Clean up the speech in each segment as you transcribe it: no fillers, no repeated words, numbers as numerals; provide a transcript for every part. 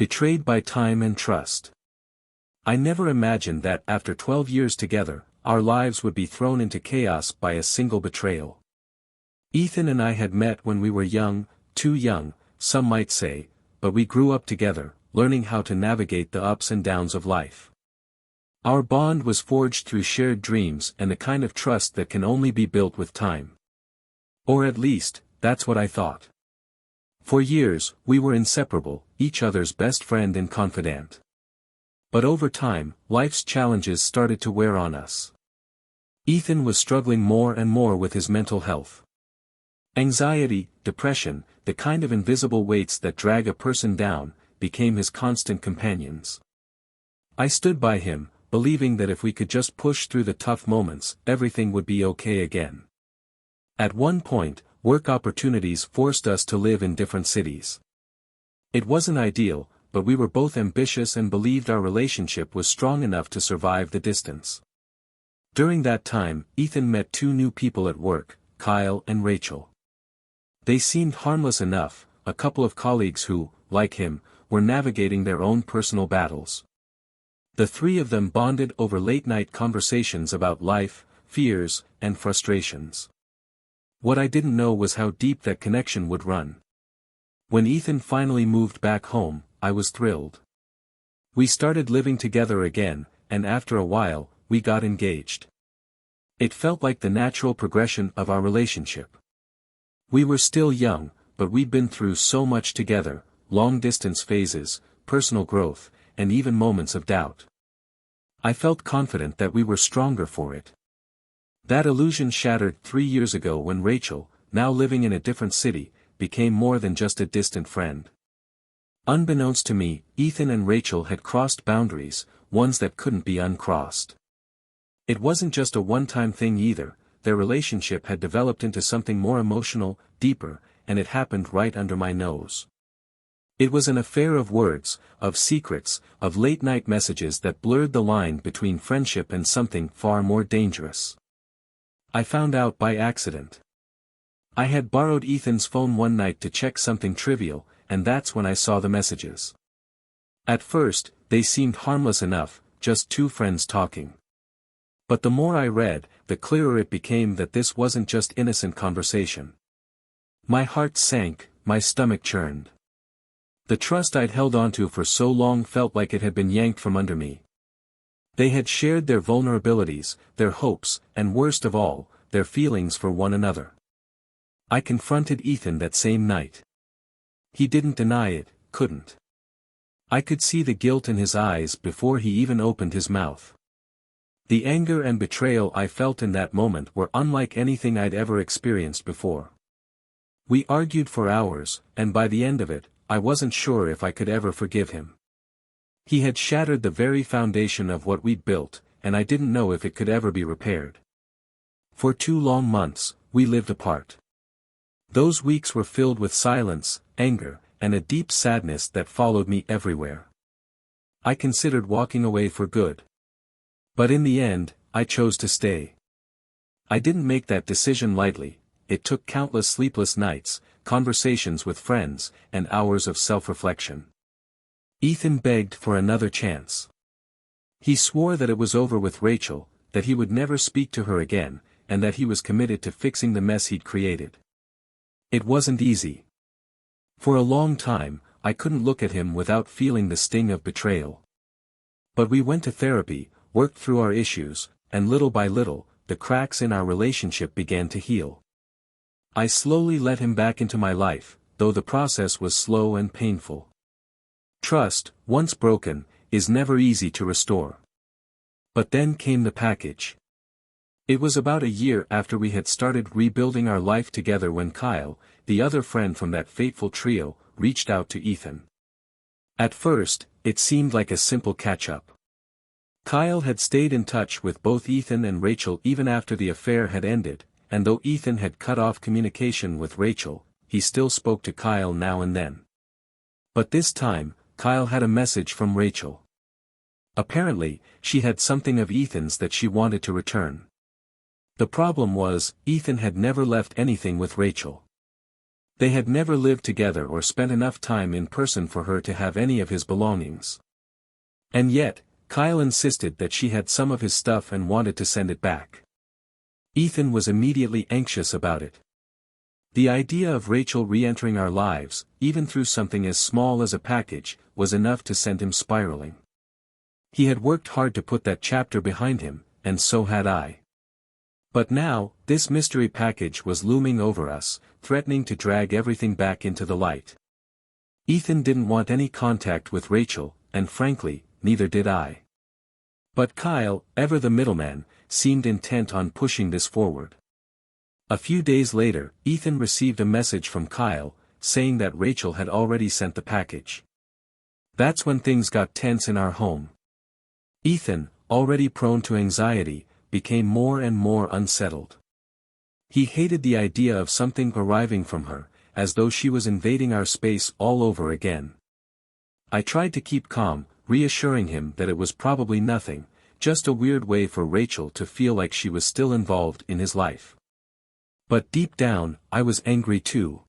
Betrayed by time and trust. I never imagined that after 12 years together, our lives would be thrown into chaos by a single betrayal. Ethan and I had met when we were young, too young, some might say, but we grew up together, learning how to navigate the ups and downs of life. Our bond was forged through shared dreams and the kind of trust that can only be built with time. Or at least, that's what I thought. For years, we were inseparable, each other's best friend and confidant. But over time, life's challenges started to wear on us. Ethan was struggling more and more with his mental health. Anxiety, depression, the kind of invisible weights that drag a person down, became his constant companions. I stood by him, believing that if we could just push through the tough moments, everything would be okay again. At one point, work opportunities forced us to live in different cities. It wasn't ideal, but we were both ambitious and believed our relationship was strong enough to survive the distance. During that time, Ethan met two new people at work, Kyle and Rachel. They seemed harmless enough, a couple of colleagues who, like him, were navigating their own personal battles. The three of them bonded over late-night conversations about life, fears, and frustrations. What I didn't know was how deep that connection would run. When Ethan finally moved back home, I was thrilled. We started living together again, and after a while, we got engaged. It felt like the natural progression of our relationship. We were still young, but we'd been through so much together, long-distance phases, personal growth, and even moments of doubt. I felt confident that we were stronger for it. That illusion shattered 3 years ago when Rachel, now living in a different city, became more than just a distant friend. Unbeknownst to me, Ethan and Rachel had crossed boundaries, ones that couldn't be uncrossed. It wasn't just a one-time thing either, their relationship had developed into something more emotional, deeper, and it happened right under my nose. It was an affair of words, of secrets, of late-night messages that blurred the line between friendship and something far more dangerous. I found out by accident. I had borrowed Ethan's phone one night to check something trivial, and that's when I saw the messages. At first, they seemed harmless enough, just two friends talking. But the more I read, the clearer it became that this wasn't just innocent conversation. My heart sank, my stomach churned. The trust I'd held onto for so long felt like it had been yanked from under me. They had shared their vulnerabilities, their hopes, and worst of all, their feelings for one another. I confronted Ethan that same night. He didn't deny it, couldn't. I could see the guilt in his eyes before he even opened his mouth. The anger and betrayal I felt in that moment were unlike anything I'd ever experienced before. We argued for hours, and by the end of it, I wasn't sure if I could ever forgive him. He had shattered the very foundation of what we'd built, and I didn't know if it could ever be repaired. For 2 long months, we lived apart. Those weeks were filled with silence, anger, and a deep sadness that followed me everywhere. I considered walking away for good. But in the end, I chose to stay. I didn't make that decision lightly. It took countless sleepless nights, conversations with friends, and hours of self-reflection. Ethan begged for another chance. He swore that it was over with Rachel, that he would never speak to her again, and that he was committed to fixing the mess he'd created. It wasn't easy. For a long time, I couldn't look at him without feeling the sting of betrayal. But we went to therapy, worked through our issues, and little by little, the cracks in our relationship began to heal. I slowly let him back into my life, though the process was slow and painful. Trust, once broken, is never easy to restore. But then came the package. It was about a year after we had started rebuilding our life together when Kyle, the other friend from that fateful trio, reached out to Ethan. At first, it seemed like a simple catch-up. Kyle had stayed in touch with both Ethan and Rachel even after the affair had ended, and though Ethan had cut off communication with Rachel, he still spoke to Kyle now and then. But this time, Kyle had a message from Rachel. Apparently, she had something of Ethan's that she wanted to return. The problem was, Ethan had never left anything with Rachel. They had never lived together or spent enough time in person for her to have any of his belongings. And yet, Kyle insisted that she had some of his stuff and wanted to send it back. Ethan was immediately anxious about it. The idea of Rachel re-entering our lives, even through something as small as a package, was enough to send him spiraling. He had worked hard to put that chapter behind him, and so had I. But now, this mystery package was looming over us, threatening to drag everything back into the light. Ethan didn't want any contact with Rachel, and frankly, neither did I. But Kyle, ever the middleman, seemed intent on pushing this forward. A few days later, Ethan received a message from Kyle, saying that Rachel had already sent the package. That's when things got tense in our home. Ethan, already prone to anxiety, became more and more unsettled. He hated the idea of something arriving from her, as though she was invading our space all over again. I tried to keep calm, reassuring him that it was probably nothing, just a weird way for Rachel to feel like she was still involved in his life. But deep down, I was angry too.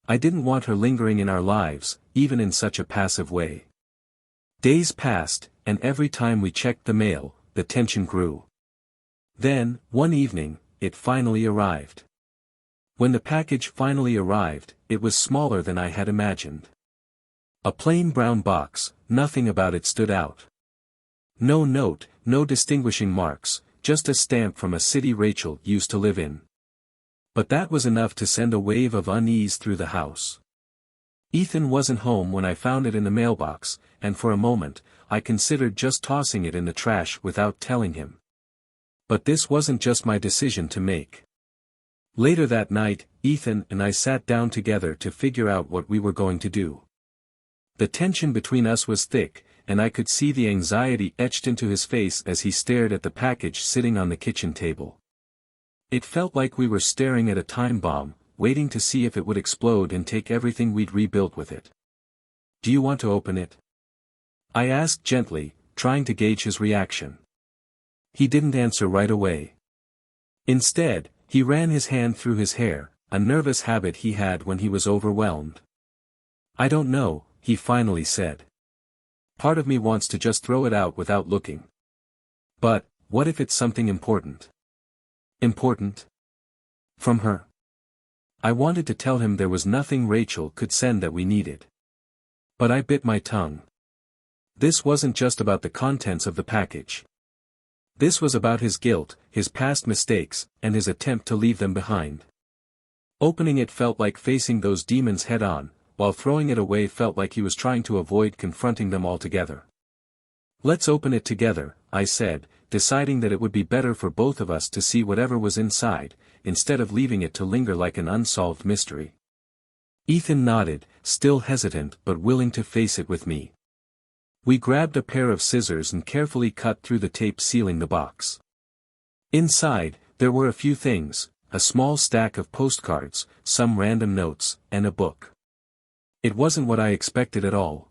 I didn't want her lingering in our lives, even in such a passive way. Days passed, and every time we checked the mail, the tension grew. Then, one evening, it finally arrived. When the package finally arrived, it was smaller than I had imagined. A plain brown box, nothing about it stood out. No note, no distinguishing marks, just a stamp from a city Rachel used to live in. But that was enough to send a wave of unease through the house. Ethan wasn't home when I found it in the mailbox, and for a moment, I considered just tossing it in the trash without telling him. But this wasn't just my decision to make. Later that night, Ethan and I sat down together to figure out what we were going to do. The tension between us was thick, and I could see the anxiety etched into his face as he stared at the package sitting on the kitchen table. It felt like we were staring at a time bomb, waiting to see if it would explode and take everything we'd rebuilt with it. "Do you want to open it?" I asked gently, trying to gauge his reaction. He didn't answer right away. Instead, he ran his hand through his hair, a nervous habit he had when he was overwhelmed. "I don't know," he finally said. "Part of me wants to just throw it out without looking. But, what if it's something important?" Important? From her. I wanted to tell him there was nothing Rachel could send that we needed. But I bit my tongue. This wasn't just about the contents of the package. This was about his guilt, his past mistakes, and his attempt to leave them behind. Opening it felt like facing those demons head-on, while throwing it away felt like he was trying to avoid confronting them altogether. "Let's open it together," I said, deciding that it would be better for both of us to see whatever was inside, instead of leaving it to linger like an unsolved mystery. Ethan nodded, still hesitant but willing to face it with me. We grabbed a pair of scissors and carefully cut through the tape sealing the box. Inside, there were a few things, a small stack of postcards, some random notes, and a book. It wasn't what I expected at all.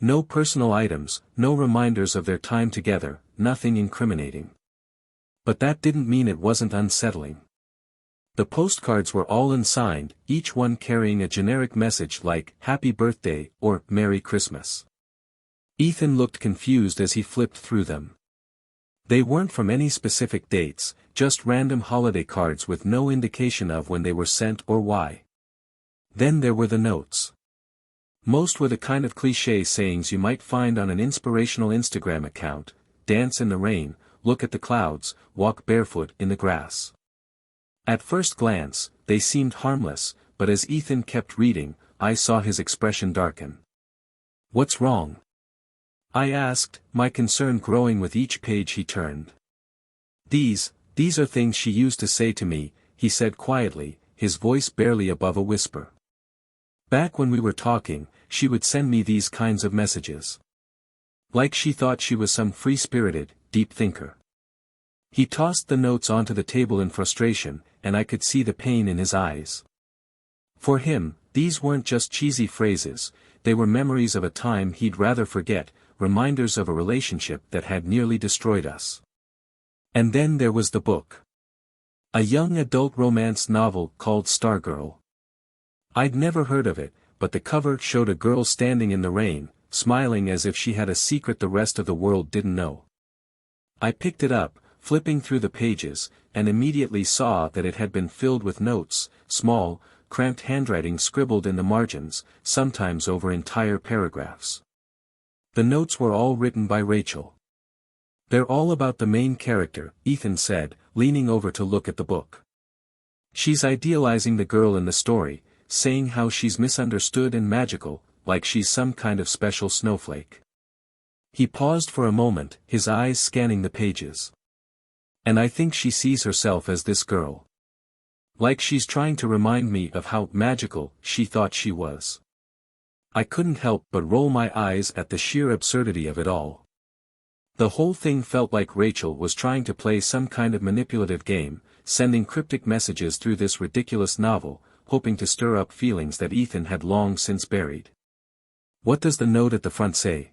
No personal items, no reminders of their time together, nothing incriminating. But that didn't mean it wasn't unsettling. The postcards were all unsigned, each one carrying a generic message like, "Happy Birthday," or, "Merry Christmas." Ethan looked confused as he flipped through them. They weren't from any specific dates, just random holiday cards with no indication of when they were sent or why. Then there were the notes. Most were the kind of cliché sayings you might find on an inspirational Instagram account: dance in the rain, look at the clouds, walk barefoot in the grass. At first glance, they seemed harmless, but as Ethan kept reading, I saw his expression darken. "What's wrong?" I asked, my concern growing with each page he turned. These are things she used to say to me," he said quietly, his voice barely above a whisper. "Back when we were talking, she would send me these kinds of messages. Like she thought she was some free-spirited, deep thinker." He tossed the notes onto the table in frustration, and I could see the pain in his eyes. For him, these weren't just cheesy phrases, they were memories of a time he'd rather forget, reminders of a relationship that had nearly destroyed us. And then there was the book. A young adult romance novel called Stargirl. I'd never heard of it, but the cover showed a girl standing in the rain, smiling as if she had a secret the rest of the world didn't know. I picked it up, flipping through the pages, and immediately saw that it had been filled with notes, small, cramped handwriting scribbled in the margins, sometimes over entire paragraphs. The notes were all written by Rachel. "They're all about the main character," Ethan said, leaning over to look at the book. "She's idealizing the girl in the story, saying how she's misunderstood and magical, like she's some kind of special snowflake." He paused for a moment, his eyes scanning the pages. "And I think she sees herself as this girl. Like she's trying to remind me of how magical she thought she was." I couldn't help but roll my eyes at the sheer absurdity of it all. The whole thing felt like Rachel was trying to play some kind of manipulative game, sending cryptic messages through this ridiculous novel, hoping to stir up feelings that Ethan had long since buried. "What does the note at the front say?"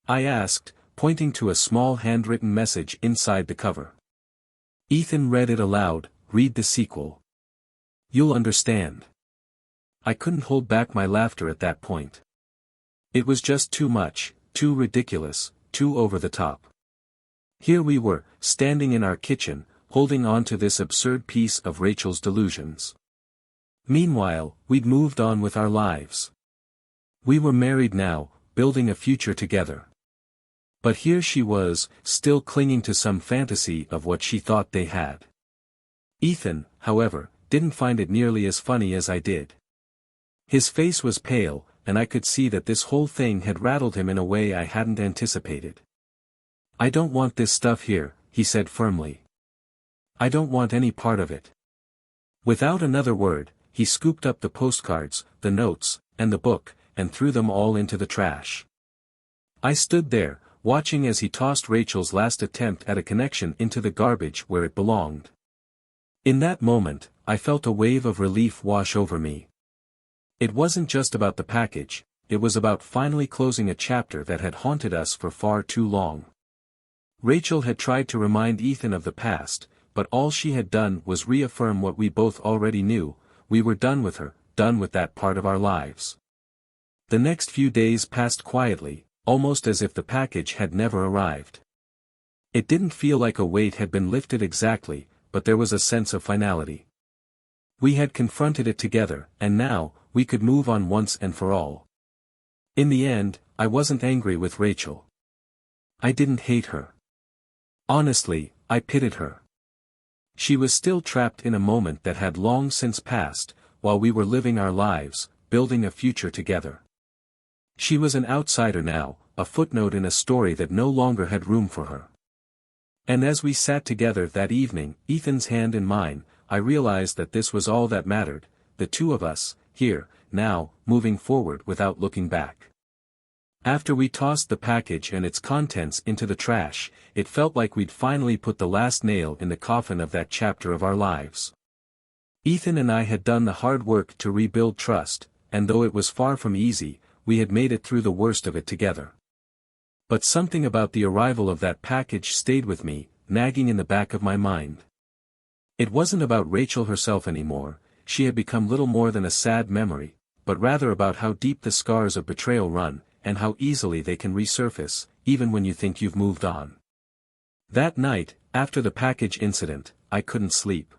I asked, pointing to a small handwritten message inside the cover. Ethan read it aloud, "Read the sequel. You'll understand." I couldn't hold back my laughter at that point. It was just too much, too ridiculous, too over the top. Here we were, standing in our kitchen, holding on to this absurd piece of Rachel's delusions. Meanwhile, we'd moved on with our lives. We were married now, building a future together. But here she was, still clinging to some fantasy of what she thought they had. Ethan, however, didn't find it nearly as funny as I did. His face was pale, and I could see that this whole thing had rattled him in a way I hadn't anticipated. "I don't want this stuff here," he said firmly. "I don't want any part of it." Without another word, he scooped up the postcards, the notes, and the book, and threw them all into the trash. I stood there, watching as he tossed Rachel's last attempt at a connection into the garbage where it belonged. In that moment, I felt a wave of relief wash over me. It wasn't just about the package, it was about finally closing a chapter that had haunted us for far too long. Rachel had tried to remind Ethan of the past, but all she had done was reaffirm what we both already knew: we were done with her, done with that part of our lives. The next few days passed quietly, almost as if the package had never arrived. It didn't feel like a weight had been lifted exactly, but there was a sense of finality. We had confronted it together, and now, we could move on once and for all. In the end, I wasn't angry with Rachel. I didn't hate her. Honestly, I pitied her. She was still trapped in a moment that had long since passed, while we were living our lives, building a future together. She was an outsider now, a footnote in a story that no longer had room for her. And as we sat together that evening, Ethan's hand in mine, I realized that this was all that mattered, the two of us, here, now, moving forward without looking back. After we tossed the package and its contents into the trash, it felt like we'd finally put the last nail in the coffin of that chapter of our lives. Ethan and I had done the hard work to rebuild trust, and though it was far from easy, we had made it through the worst of it together. But something about the arrival of that package stayed with me, nagging in the back of my mind. It wasn't about Rachel herself anymore. She had become little more than a sad memory, but rather about how deep the scars of betrayal run, and how easily they can resurface, even when you think you've moved on. That night, after the package incident, I couldn't sleep.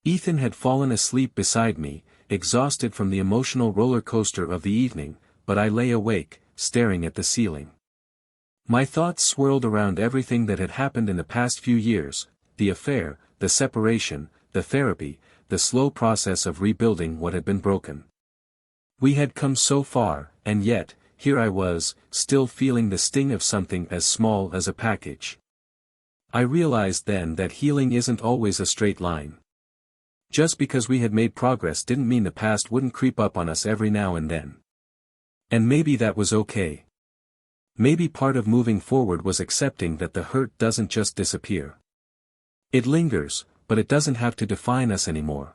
Ethan had fallen asleep beside me, exhausted from the emotional roller coaster of the evening, but I lay awake, staring at the ceiling. My thoughts swirled around everything that had happened in the past few years: the affair, the separation, the therapy, the slow process of rebuilding what had been broken. We had come so far, and yet, here I was, still feeling the sting of something as small as a package. I realized then that healing isn't always a straight line. Just because we had made progress didn't mean the past wouldn't creep up on us every now and then. And maybe that was okay. Maybe part of moving forward was accepting that the hurt doesn't just disappear. It lingers, but it doesn't have to define us anymore.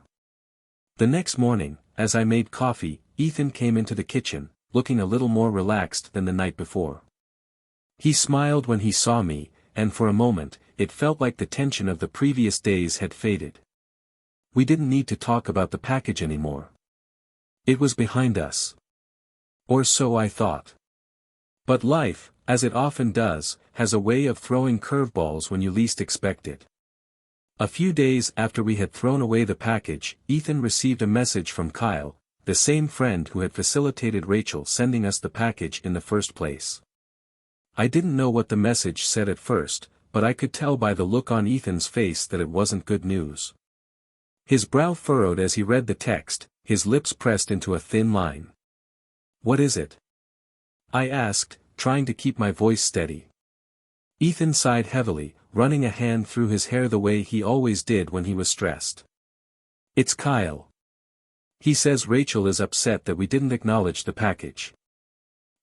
The next morning, as I made coffee, Ethan came into the kitchen, looking a little more relaxed than the night before. He smiled when he saw me, and for a moment, it felt like the tension of the previous days had faded. We didn't need to talk about the package anymore. It was behind us. Or so I thought. But life, as it often does, has a way of throwing curveballs when you least expect it. A few days after we had thrown away the package, Ethan received a message from Kyle, the same friend who had facilitated Rachel sending us the package in the first place. I didn't know what the message said at first, but I could tell by the look on Ethan's face that it wasn't good news. His brow furrowed as he read the text, his lips pressed into a thin line. "What is it?" I asked, trying to keep my voice steady. Ethan sighed heavily, running a hand through his hair the way he always did when he was stressed. "It's Kyle. He says Rachel is upset that we didn't acknowledge the package.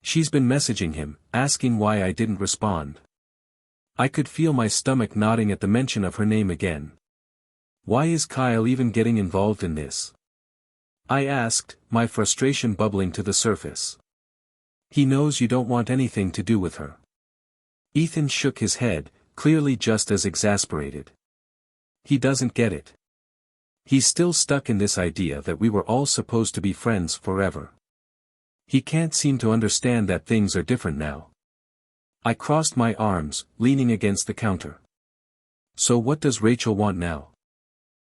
She's been messaging him, asking why I didn't respond." I could feel my stomach knotting at the mention of her name again. "Why is Kyle even getting involved in this?" I asked, my frustration bubbling to the surface. "He knows you don't want anything to do with her." Ethan shook his head, clearly just as exasperated. "He doesn't get it. He's still stuck in this idea that we were all supposed to be friends forever. He can't seem to understand that things are different now." I crossed my arms, leaning against the counter. "So what does Rachel want now?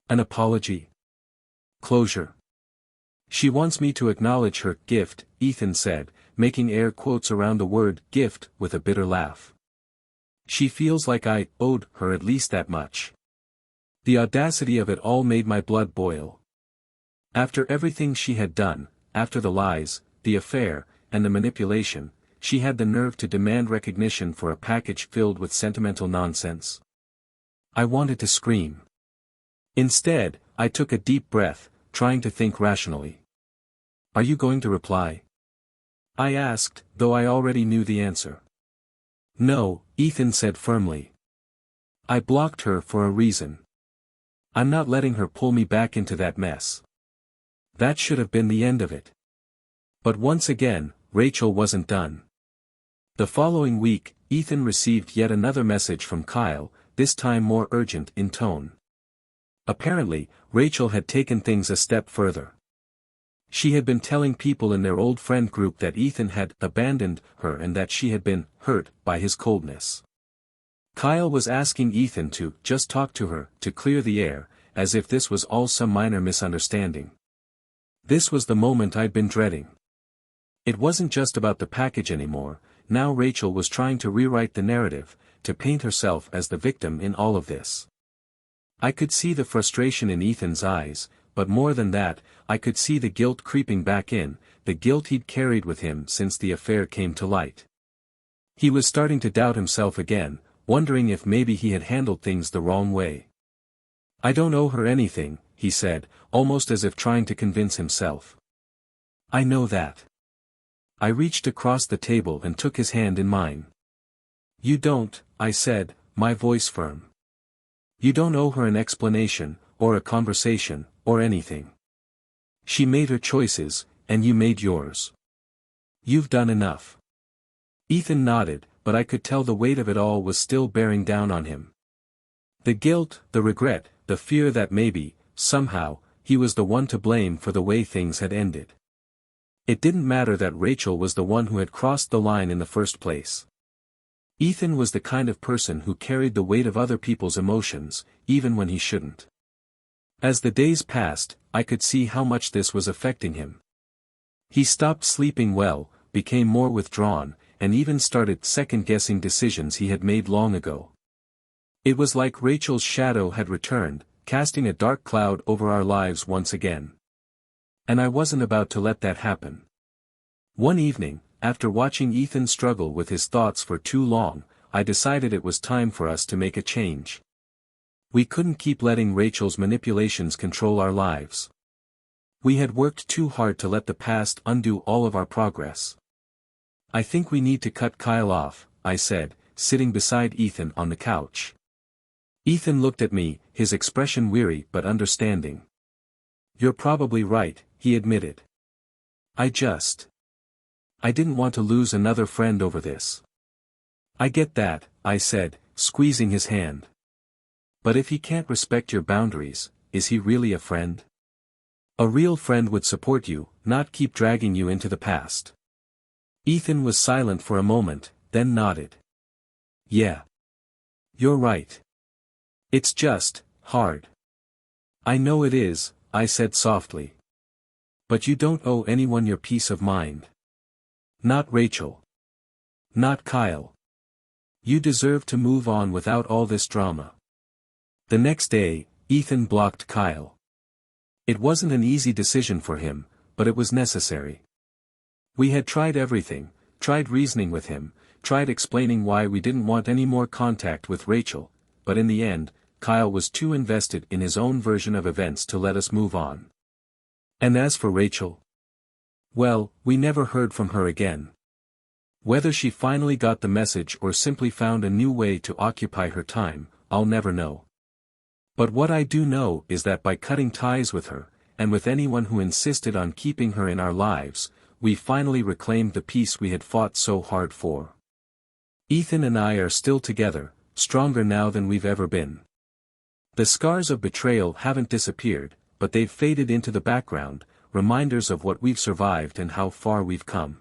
An apology? Closure?" "She wants me to acknowledge her gift," Ethan said, making air quotes around the word gift with a bitter laugh. "She feels like I owed her at least that much." The audacity of it all made my blood boil. After everything she had done, after the lies, the affair, and the manipulation, she had the nerve to demand recognition for a package filled with sentimental nonsense. I wanted to scream. Instead, I took a deep breath, trying to think rationally. "Are you going to reply?" I asked, though I already knew the answer. "No," Ethan said firmly. "I blocked her for a reason. I'm not letting her pull me back into that mess. That should have been the end of it." But once again, Rachel wasn't done. The following week, Ethan received yet another message from Kyle, this time more urgent in tone. Apparently, Rachel had taken things a step further. She had been telling people in their old friend group that Ethan had abandoned her and that she had been hurt by his coldness. Kyle was asking Ethan to just talk to her, to clear the air, as if this was all some minor misunderstanding. This was the moment I'd been dreading. It wasn't just about the package anymore. Now Rachel was trying to rewrite the narrative, to paint herself as the victim in all of this. I could see the frustration in Ethan's eyes, but more than that, I could see the guilt creeping back in, the guilt he'd carried with him since the affair came to light. He was starting to doubt himself again, wondering if maybe he had handled things the wrong way. "I don't owe her anything," he said, almost as if trying to convince himself. "I know that." I reached across the table and took his hand in mine. "You don't," I said, my voice firm. "You don't owe her an explanation, or a conversation, or anything. She made her choices, and you made yours. You've done enough." Ethan nodded, but I could tell the weight of it all was still bearing down on him. The guilt, the regret, the fear that maybe, somehow, he was the one to blame for the way things had ended. It didn't matter that Rachel was the one who had crossed the line in the first place. Ethan was the kind of person who carried the weight of other people's emotions, even when he shouldn't. As the days passed, I could see how much this was affecting him. He stopped sleeping well, became more withdrawn, and even started second-guessing decisions he had made long ago. It was like Rachel's shadow had returned, casting a dark cloud over our lives once again. And I wasn't about to let that happen. One evening, after watching Ethan struggle with his thoughts for too long, I decided it was time for us to make a change. We couldn't keep letting Rachel's manipulations control our lives. We had worked too hard to let the past undo all of our progress. "I think we need to cut Kyle off," I said, sitting beside Ethan on the couch. Ethan looked at me, his expression weary but understanding. "You're probably right," he admitted. I didn't want to lose another friend over this." "I get that," I said, squeezing his hand. "But if he can't respect your boundaries, is he really a friend?" A real friend would support you, not keep dragging you into the past. Ethan was silent for a moment, then nodded. Yeah. You're right. It's just hard. I know it is, I said softly. But you don't owe anyone your peace of mind. Not Rachel. Not Kyle. You deserve to move on without all this drama. The next day, Ethan blocked Kyle. It wasn't an easy decision for him, but it was necessary. We had tried everything, tried reasoning with him, tried explaining why we didn't want any more contact with Rachel, but in the end, Kyle was too invested in his own version of events to let us move on. And as for Rachel? Well, we never heard from her again. Whether she finally got the message or simply found a new way to occupy her time, I'll never know. But what I do know is that by cutting ties with her, and with anyone who insisted on keeping her in our lives, we finally reclaimed the peace we had fought so hard for. Ethan and I are still together, stronger now than we've ever been. The scars of betrayal haven't disappeared, but they've faded into the background, reminders of what we've survived and how far we've come.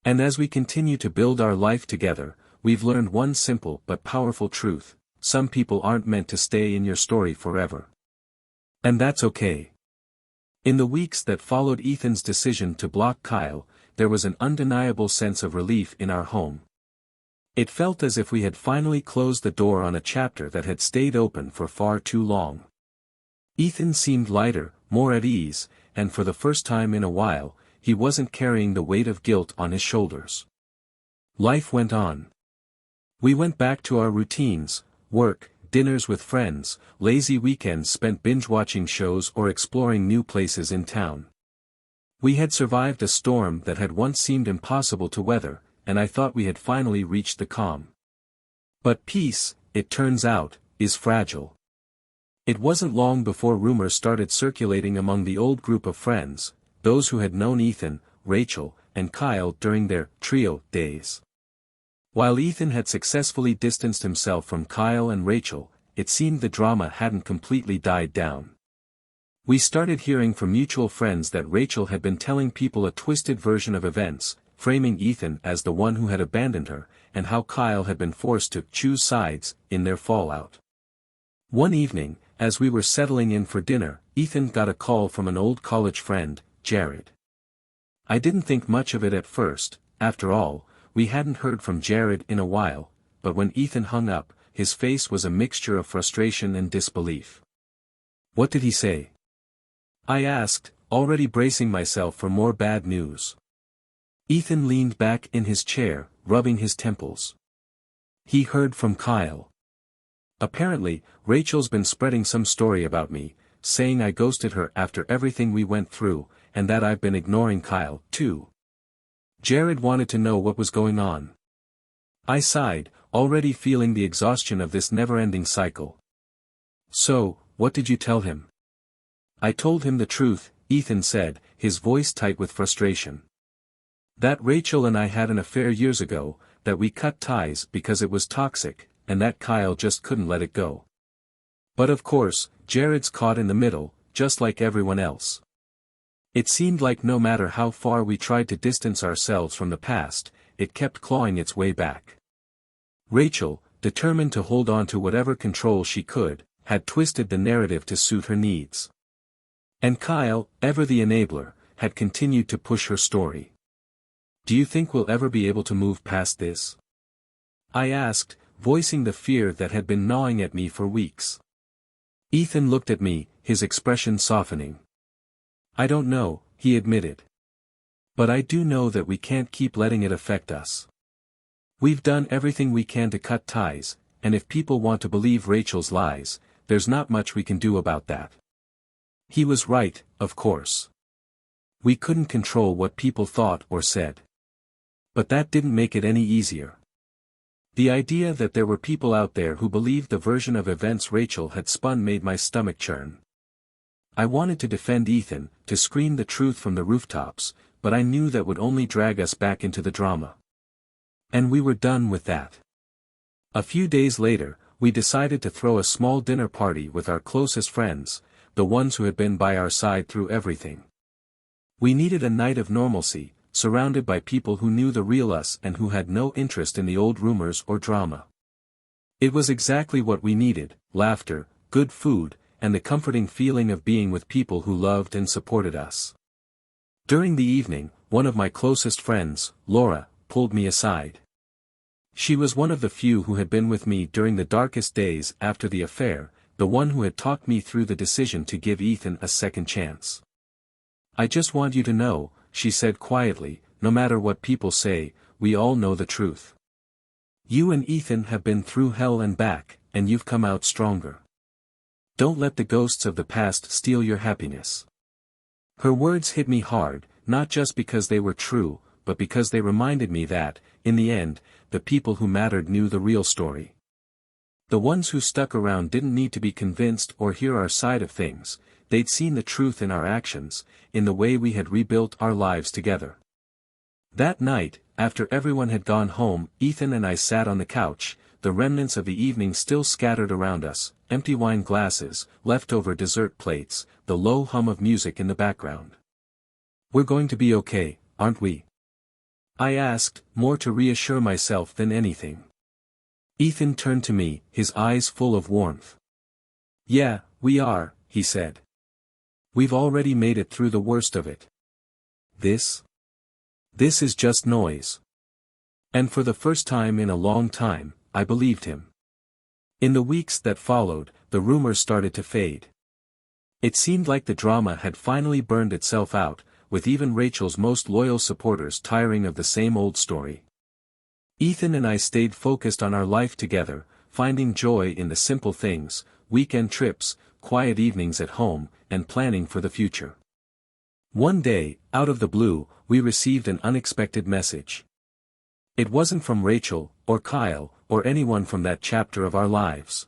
And as we continue to build our life together, we've learned one simple but powerful truth: some people aren't meant to stay in your story forever. And that's okay. In the weeks that followed Ethan's decision to block Kyle, there was an undeniable sense of relief in our home. It felt as if we had finally closed the door on a chapter that had stayed open for far too long. Ethan seemed lighter, more at ease, and for the first time in a while, he wasn't carrying the weight of guilt on his shoulders. Life went on. We went back to our routines: work, dinners with friends, lazy weekends spent binge-watching shows or exploring new places in town. We had survived a storm that had once seemed impossible to weather, and I thought we had finally reached the calm. But peace, it turns out, is fragile. It wasn't long before rumors started circulating among the old group of friends, those who had known Ethan, Rachel, and Kyle during their trio days. While Ethan had successfully distanced himself from Kyle and Rachel, it seemed the drama hadn't completely died down. We started hearing from mutual friends that Rachel had been telling people a twisted version of events, framing Ethan as the one who had abandoned her, and how Kyle had been forced to choose sides in their fallout. One evening, as we were settling in for dinner, Ethan got a call from an old college friend, Jared. I didn't think much of it at first. After all, we hadn't heard from Jared in a while, but when Ethan hung up, his face was a mixture of frustration and disbelief. "What did he say?" I asked, already bracing myself for more bad news. Ethan leaned back in his chair, rubbing his temples. He heard from Kyle. "Apparently, Rachel's been spreading some story about me, saying I ghosted her after everything we went through, and that I've been ignoring Kyle, too." Jared wanted to know what was going on. I sighed, already feeling the exhaustion of this never-ending cycle. "So, what did you tell him?" "I told him the truth," Ethan said, his voice tight with frustration. "That Rachel and I had an affair years ago, that we cut ties because it was toxic, and that Kyle just couldn't let it go. But of course, Jared's caught in the middle, just like everyone else. It seemed like no matter how far we tried to distance ourselves from the past, it kept clawing its way back. Rachel, determined to hold on to whatever control she could, had twisted the narrative to suit her needs. And Kyle, ever the enabler, had continued to push her story. Do you think we'll ever be able to move past this?" I asked, voicing the fear that had been gnawing at me for weeks. Ethan looked at me, his expression softening. "I don't know," he admitted. "But I do know that we can't keep letting it affect us. We've done everything we can to cut ties, and if people want to believe Rachel's lies, there's not much we can do about that." He was right, of course. We couldn't control what people thought or said. But that didn't make it any easier. The idea that there were people out there who believed the version of events Rachel had spun made my stomach churn. I wanted to defend Ethan, to scream the truth from the rooftops, but I knew that would only drag us back into the drama. And we were done with that. A few days later, we decided to throw a small dinner party with our closest friends, the ones who had been by our side through everything. We needed a night of normalcy, surrounded by people who knew the real us and who had no interest in the old rumors or drama. It was exactly what we needed: laughter, good food, and the comforting feeling of being with people who loved and supported us. During the evening, one of my closest friends, Laura, pulled me aside. She was one of the few who had been with me during the darkest days after the affair, the one who had talked me through the decision to give Ethan a second chance. "I just want you to know," she said quietly, "no matter what people say, we all know the truth. You and Ethan have been through hell and back, and you've come out stronger. Don't let the ghosts of the past steal your happiness." Her words hit me hard, not just because they were true, but because they reminded me that, in the end, the people who mattered knew the real story. The ones who stuck around didn't need to be convinced or hear our side of things. They'd seen the truth in our actions, in the way we had rebuilt our lives together. That night, after everyone had gone home, Ethan and I sat on the couch, the remnants of the evening still scattered around us, empty wine glasses, leftover dessert plates, the low hum of music in the background. "We're going to be okay, aren't we?" I asked, more to reassure myself than anything. Ethan turned to me, his eyes full of warmth. "Yeah, we are," he said. "We've already made it through the worst of it. This is just noise." And for the first time in a long time, I believed him. In the weeks that followed, the rumors started to fade. It seemed like the drama had finally burned itself out, with even Rachel's most loyal supporters tiring of the same old story. Ethan and I stayed focused on our life together, finding joy in the simple things: weekend trips, quiet evenings at home, and planning for the future. One day, out of the blue, we received an unexpected message. It wasn't from Rachel, or Kyle, or anyone from that chapter of our lives.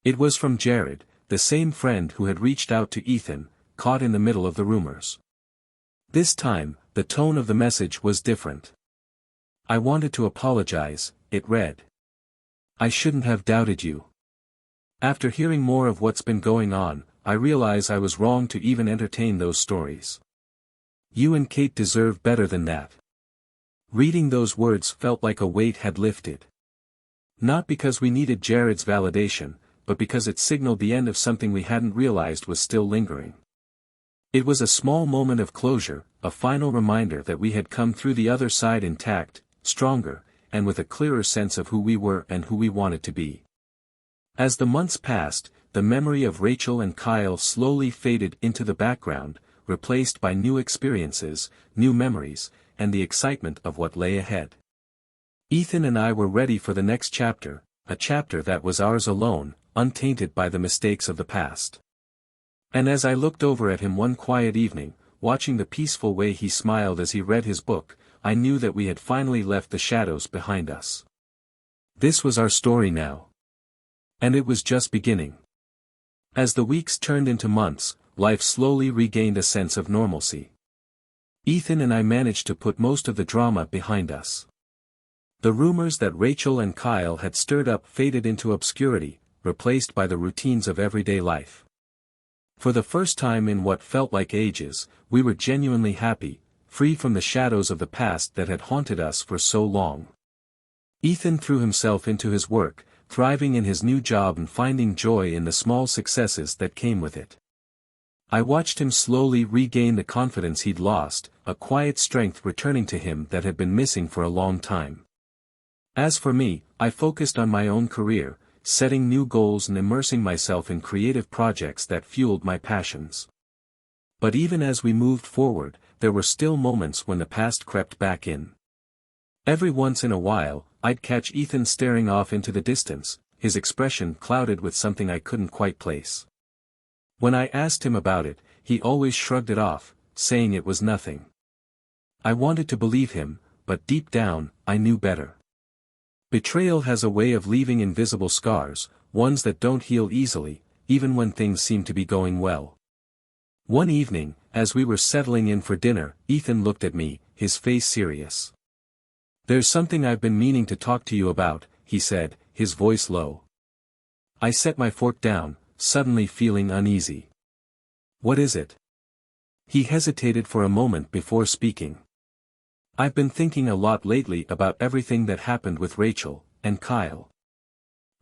It was from Jared, the same friend who had reached out to Ethan, caught in the middle of the rumors. This time, the tone of the message was different. "I wanted to apologize," it read. "I shouldn't have doubted you. After hearing more of what's been going on, I realize I was wrong to even entertain those stories. You and Kate deserve better than that." Reading those words felt like a weight had lifted. Not because we needed Jared's validation, but because it signaled the end of something we hadn't realized was still lingering. It was a small moment of closure, a final reminder that we had come through the other side intact, stronger, and with a clearer sense of who we were and who we wanted to be. As the months passed, the memory of Rachel and Kyle slowly faded into the background, replaced by new experiences, new memories, and the excitement of what lay ahead. Ethan and I were ready for the next chapter, a chapter that was ours alone, untainted by the mistakes of the past. And as I looked over at him one quiet evening, watching the peaceful way he smiled as he read his book, I knew that we had finally left the shadows behind us. This was our story now. And it was just beginning. As the weeks turned into months, life slowly regained a sense of normalcy. Ethan and I managed to put most of the drama behind us. The rumors that Rachel and Kyle had stirred up faded into obscurity, replaced by the routines of everyday life. For the first time in what felt like ages, we were genuinely happy, free from the shadows of the past that had haunted us for so long. Ethan threw himself into his work, thriving in his new job and finding joy in the small successes that came with it. I watched him slowly regain the confidence he'd lost, a quiet strength returning to him that had been missing for a long time. As for me, I focused on my own career, setting new goals and immersing myself in creative projects that fueled my passions. But even as we moved forward, there were still moments when the past crept back in. Every once in a while, I'd catch Ethan staring off into the distance, his expression clouded with something I couldn't quite place. When I asked him about it, he always shrugged it off, saying it was nothing. I wanted to believe him, but deep down, I knew better. Betrayal has a way of leaving invisible scars, ones that don't heal easily, even when things seem to be going well. One evening, as we were settling in for dinner, Ethan looked at me, his face serious. "There's something I've been meaning to talk to you about," he said, his voice low. I set my fork down, suddenly feeling uneasy. What is it? He hesitated for a moment before speaking. I've been thinking a lot lately about everything that happened with Rachel and Kyle.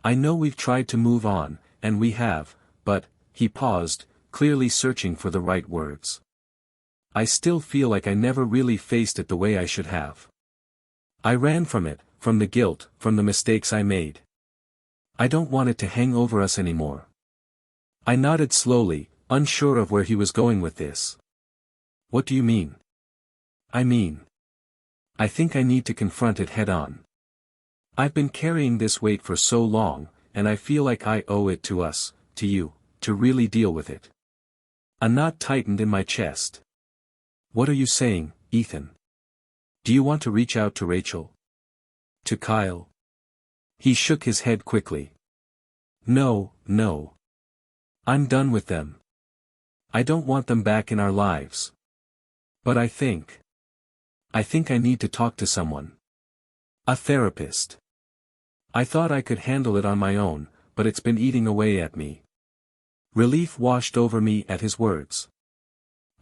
I know we've tried to move on, and we have, but, he paused, clearly searching for the right words. I still feel like I never really faced it the way I should have. I ran from it, from the guilt, from the mistakes I made. I don't want it to hang over us anymore. I nodded slowly, unsure of where he was going with this. What do you mean? I think I need to confront it head on. I've been carrying this weight for so long, and I feel like I owe it to us, to you, to really deal with it. A knot tightened in my chest. What are you saying, Ethan? Do you want to reach out to Rachel? To Kyle? He shook his head quickly. No. I'm done with them. I don't want them back in our lives. But I think I need to talk to someone. A therapist. I thought I could handle it on my own, but it's been eating away at me. Relief washed over me at his words.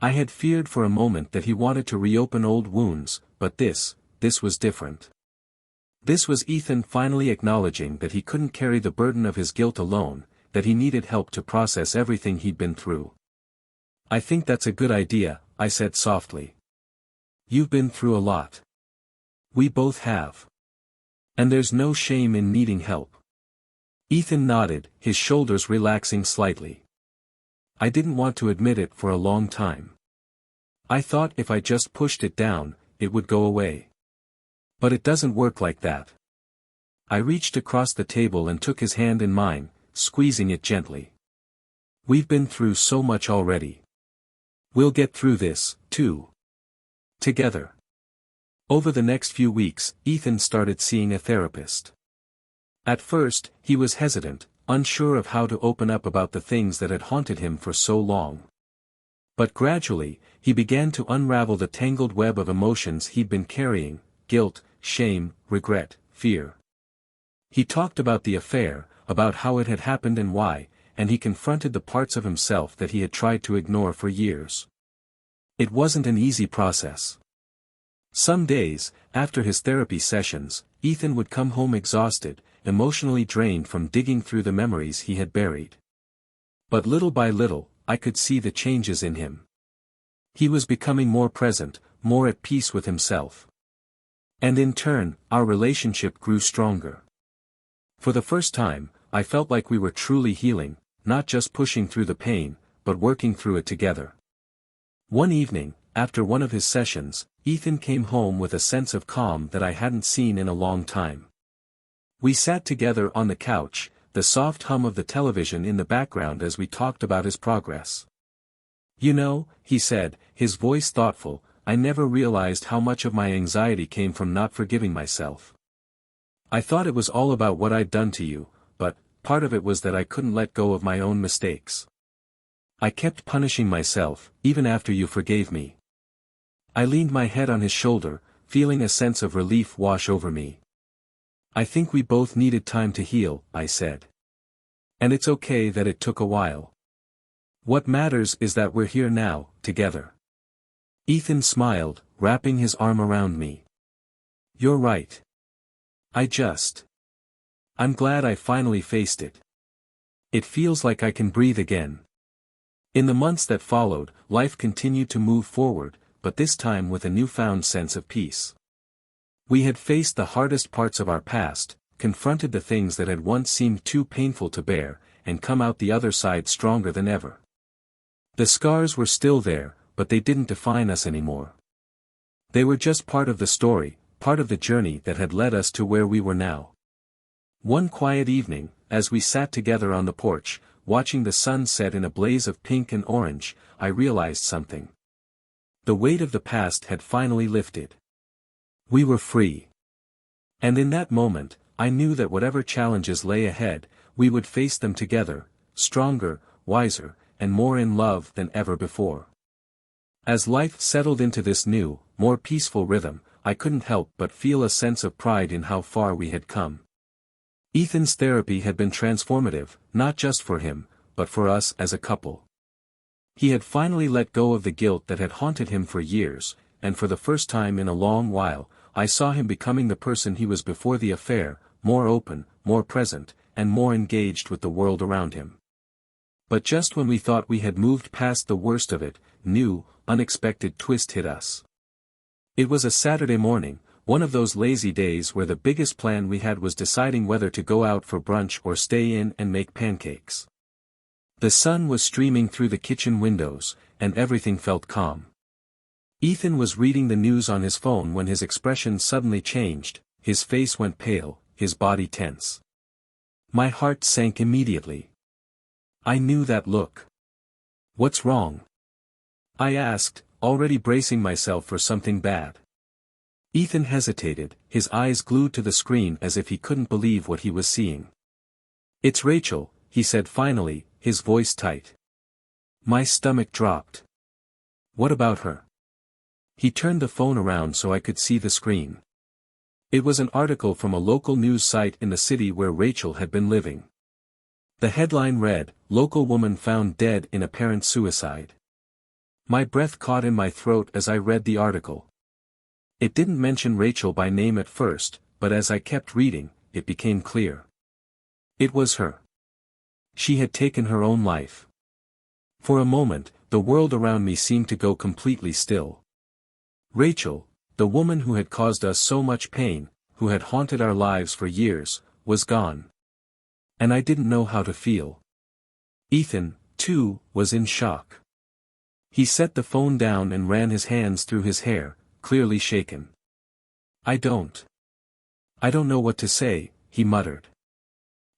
I had feared for a moment that he wanted to reopen old wounds, but this was different. This was Ethan finally acknowledging that he couldn't carry the burden of his guilt alone, that he needed help to process everything he'd been through. I think that's a good idea, I said softly. You've been through a lot. We both have. And there's no shame in needing help. Ethan nodded, his shoulders relaxing slightly. I didn't want to admit it for a long time. I thought if I just pushed it down, it would go away. But it doesn't work like that. I reached across the table and took his hand in mine, squeezing it gently. We've been through so much already. We'll get through this, too. Together. Over the next few weeks, Ethan started seeing a therapist. At first, he was hesitant, unsure of how to open up about the things that had haunted him for so long. But gradually, he began to unravel the tangled web of emotions he'd been carrying: guilt, shame, regret, fear. He talked about the affair, about how it had happened and why, and he confronted the parts of himself that he had tried to ignore for years. It wasn't an easy process. Some days, after his therapy sessions, Ethan would come home exhausted, emotionally drained from digging through the memories he had buried. But little by little, I could see the changes in him. He was becoming more present, more at peace with himself. And in turn, our relationship grew stronger. For the first time, I felt like we were truly healing, not just pushing through the pain, but working through it together. One evening, after one of his sessions, Ethan came home with a sense of calm that I hadn't seen in a long time. We sat together on the couch, the soft hum of the television in the background as we talked about his progress. You know, he said, his voice thoughtful, I never realized how much of my anxiety came from not forgiving myself. I thought it was all about what I'd done to you, but part of it was that I couldn't let go of my own mistakes. I kept punishing myself, even after you forgave me. I leaned my head on his shoulder, feeling a sense of relief wash over me. I think we both needed time to heal, I said. And it's okay that it took a while. What matters is that we're here now, together. Ethan smiled, wrapping his arm around me. You're right. I'm glad I finally faced it. It feels like I can breathe again. In the months that followed, life continued to move forward, but this time with a newfound sense of peace. We had faced the hardest parts of our past, confronted the things that had once seemed too painful to bear, and come out the other side stronger than ever. The scars were still there, but they didn't define us anymore. They were just part of the story, part of the journey that had led us to where we were now. One quiet evening, as we sat together on the porch, watching the sun set in a blaze of pink and orange, I realized something. The weight of the past had finally lifted. We were free. And in that moment, I knew that whatever challenges lay ahead, we would face them together, stronger, wiser, and more in love than ever before. As life settled into this new, more peaceful rhythm, I couldn't help but feel a sense of pride in how far we had come. Ethan's therapy had been transformative, not just for him, but for us as a couple. He had finally let go of the guilt that had haunted him for years, and for the first time in a long while, I saw him becoming the person he was before the affair, more open, more present, and more engaged with the world around him. But just when we thought we had moved past the worst of it, new, unexpected twist hit us. It was a Saturday morning, one of those lazy days where the biggest plan we had was deciding whether to go out for brunch or stay in and make pancakes. The sun was streaming through the kitchen windows, and everything felt calm. Ethan was reading the news on his phone when his expression suddenly changed, his face went pale, his body tense. My heart sank immediately. I knew that look. "What's wrong?" I asked, already bracing myself for something bad. Ethan hesitated, his eyes glued to the screen as if he couldn't believe what he was seeing. "It's Rachel," he said finally, his voice tight. My stomach dropped. "What about her?" He turned the phone around so I could see the screen. It was an article from a local news site in the city where Rachel had been living. The headline read, "Local woman found dead in apparent suicide." My breath caught in my throat as I read the article. It didn't mention Rachel by name at first, but as I kept reading, it became clear. It was her. She had taken her own life. For a moment, the world around me seemed to go completely still. Rachel, the woman who had caused us so much pain, who had haunted our lives for years, was gone. And I didn't know how to feel. Ethan, too, was in shock. He set the phone down and ran his hands through his hair, clearly shaken. I don't know what to say," he muttered.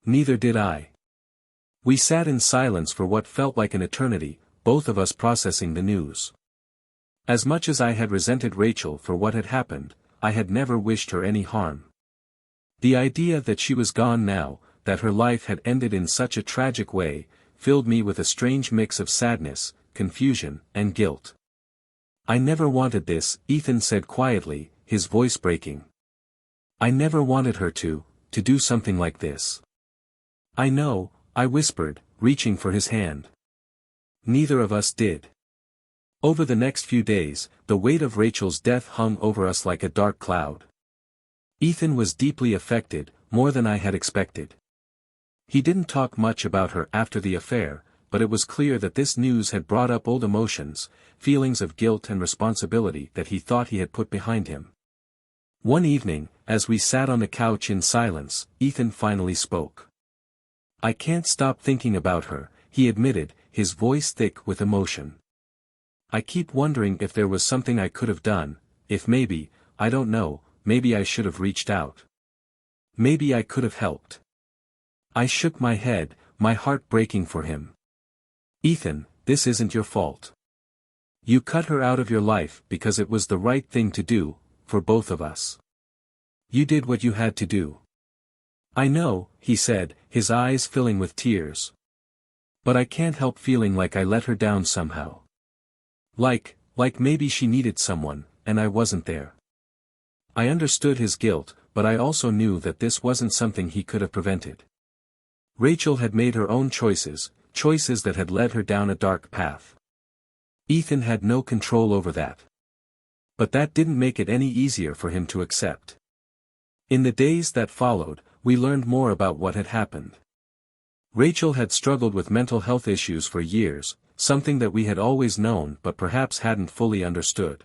Neither did I. We sat in silence for what felt like an eternity, both of us processing the news. As much as I had resented Rachel for what had happened, I had never wished her any harm. The idea that she was gone now, that her life had ended in such a tragic way, filled me with a strange mix of sadness, confusion, and guilt. "I never wanted this," Ethan said quietly, his voice breaking. "I never wanted her to do something like this." "I know," I whispered, reaching for his hand. Neither of us did. Over the next few days, the weight of Rachel's death hung over us like a dark cloud. Ethan was deeply affected, more than I had expected. He didn't talk much about her after the affair, but it was clear that this news had brought up old emotions, feelings of guilt and responsibility that he thought he had put behind him. One evening, as we sat on the couch in silence, Ethan finally spoke. "I can't stop thinking about her," he admitted, his voice thick with emotion. "I keep wondering if there was something I could have done, if maybe, I don't know, maybe I should have reached out. Maybe I could have helped." I shook my head, my heart breaking for him. "Ethan, this isn't your fault. You cut her out of your life because it was the right thing to do, for both of us. You did what you had to do." "I know," he said, his eyes filling with tears. "But I can't help feeling like I let her down somehow. Like maybe she needed someone, and I wasn't there." I understood his guilt, but I also knew that this wasn't something he could have prevented. Rachel had made her own choices that had led her down a dark path. Ethan had no control over that. But that didn't make it any easier for him to accept. In the days that followed, we learned more about what had happened. Rachel had struggled with mental health issues for years, something that we had always known but perhaps hadn't fully understood.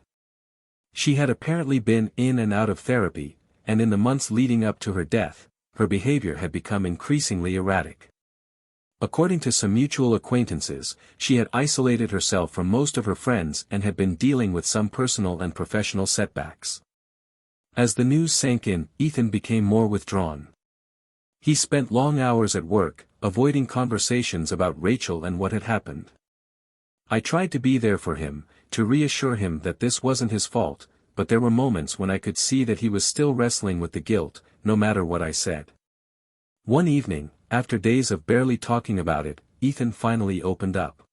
She had apparently been in and out of therapy, and in the months leading up to her death, her behavior had become increasingly erratic. According to some mutual acquaintances, she had isolated herself from most of her friends and had been dealing with some personal and professional setbacks. As the news sank in, Ethan became more withdrawn. He spent long hours at work, avoiding conversations about Rachel and what had happened. I tried to be there for him, to reassure him that this wasn't his fault, but there were moments when I could see that he was still wrestling with the guilt, no matter what I said. One evening, after days of barely talking about it, Ethan finally opened up.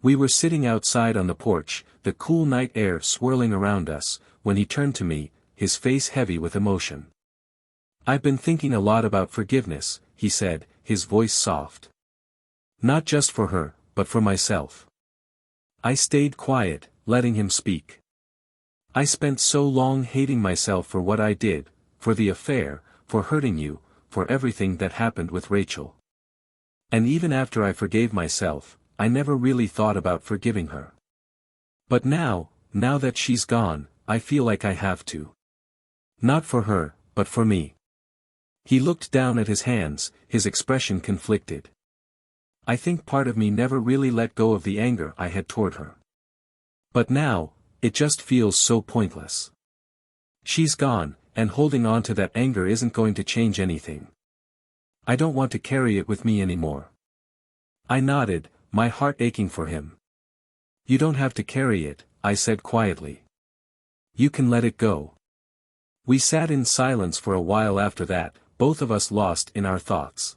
We were sitting outside on the porch, the cool night air swirling around us, when he turned to me, his face heavy with emotion. "I've been thinking a lot about forgiveness," he said, his voice soft. "Not just for her, but for myself. I stayed quiet, letting him speak. I spent so long hating myself for what I did, for the affair, for hurting you, for everything that happened with Rachel. And even after I forgave myself, I never really thought about forgiving her. But now that she's gone, I feel like I have to. Not for her, but for me. He looked down at his hands, his expression conflicted. I think part of me never really let go of the anger I had toward her. But now, it just feels so pointless. She's gone, and holding on to that anger isn't going to change anything. I don't want to carry it with me anymore. I nodded, my heart aching for him. You don't have to carry it, I said quietly. You can let it go. We sat in silence for a while after that, both of us lost in our thoughts.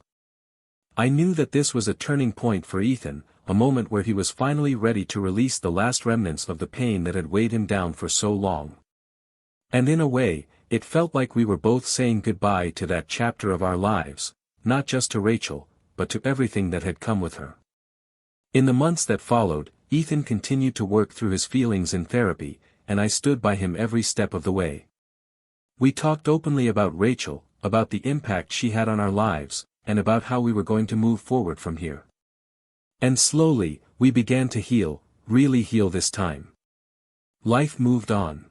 I knew that this was a turning point for Ethan, a moment where he was finally ready to release the last remnants of the pain that had weighed him down for so long. And in a way, it felt like we were both saying goodbye to that chapter of our lives, not just to Rachel, but to everything that had come with her. In the months that followed, Ethan continued to work through his feelings in therapy, and I stood by him every step of the way. We talked openly about Rachel, about the impact she had on our lives, and about how we were going to move forward from here. And slowly, we began to heal, really heal this time. Life moved on.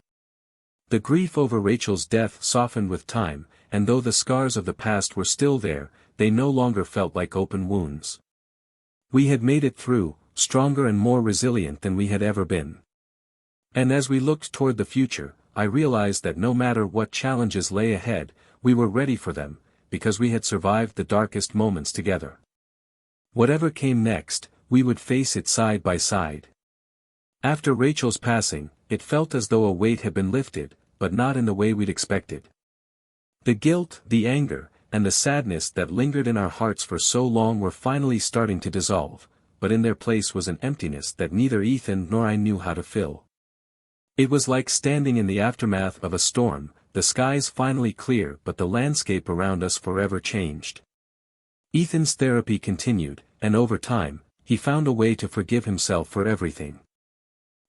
The grief over Rachel's death softened with time, and though the scars of the past were still there, they no longer felt like open wounds. We had made it through, stronger and more resilient than we had ever been. And as we looked toward the future, I realized that no matter what challenges lay ahead, we were ready for them, because we had survived the darkest moments together. Whatever came next, we would face it side by side. After Rachel's passing, it felt as though a weight had been lifted, but not in the way we'd expected. The guilt, the anger, and the sadness that lingered in our hearts for so long were finally starting to dissolve, but in their place was an emptiness that neither Ethan nor I knew how to fill. It was like standing in the aftermath of a storm, the skies finally clear but the landscape around us forever changed. Ethan's therapy continued, and over time, he found a way to forgive himself for everything.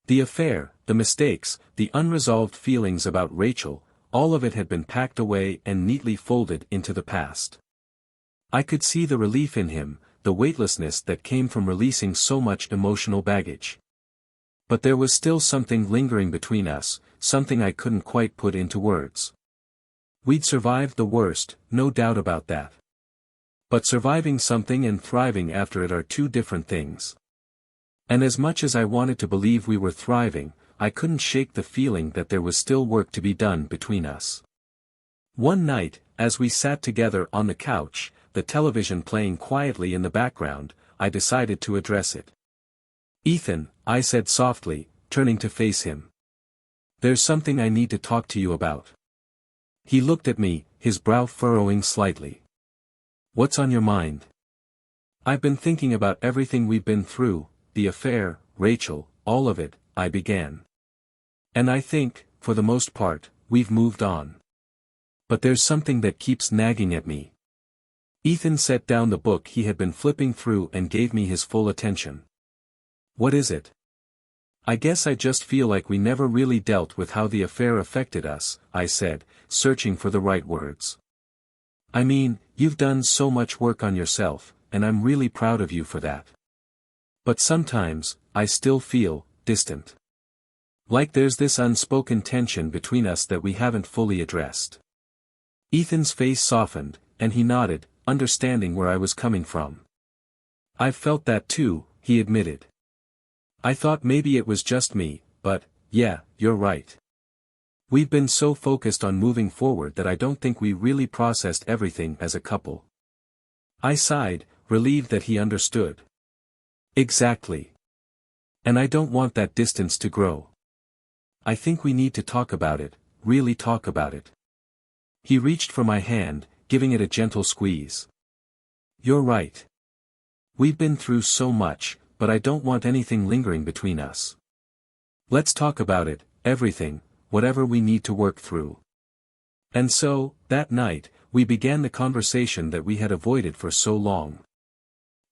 The affair, the mistakes, the unresolved feelings about Rachel, all of it had been packed away and neatly folded into the past. I could see the relief in him, the weightlessness that came from releasing so much emotional baggage. But there was still something lingering between us, something I couldn't quite put into words. We'd survived the worst, no doubt about that. But surviving something and thriving after it are two different things. And as much as I wanted to believe we were thriving, I couldn't shake the feeling that there was still work to be done between us. One night, as we sat together on the couch, the television playing quietly in the background, I decided to address it. Ethan, I said softly, turning to face him. There's something I need to talk to you about. He looked at me, his brow furrowing slightly. What's on your mind? I've been thinking about everything we've been through, the affair, Rachel, all of it, I began. And I think, for the most part, we've moved on. But there's something that keeps nagging at me. Ethan set down the book he had been flipping through and gave me his full attention. What is it? I guess I just feel like we never really dealt with how the affair affected us, I said, searching for the right words. I mean, you've done so much work on yourself, and I'm really proud of you for that. But sometimes, I still feel distant. Like there's this unspoken tension between us that we haven't fully addressed. Ethan's face softened, and he nodded, understanding where I was coming from. I've felt that too, he admitted. I thought maybe it was just me, but, yeah, you're right. We've been so focused on moving forward that I don't think we really processed everything as a couple. I sighed, relieved that he understood. Exactly. And I don't want that distance to grow. I think we need to talk about it, really talk about it. He reached for my hand, giving it a gentle squeeze. You're right. We've been through so much, but I don't want anything lingering between us. Let's talk about it, everything, whatever we need to work through. And so, that night, we began the conversation that we had avoided for so long.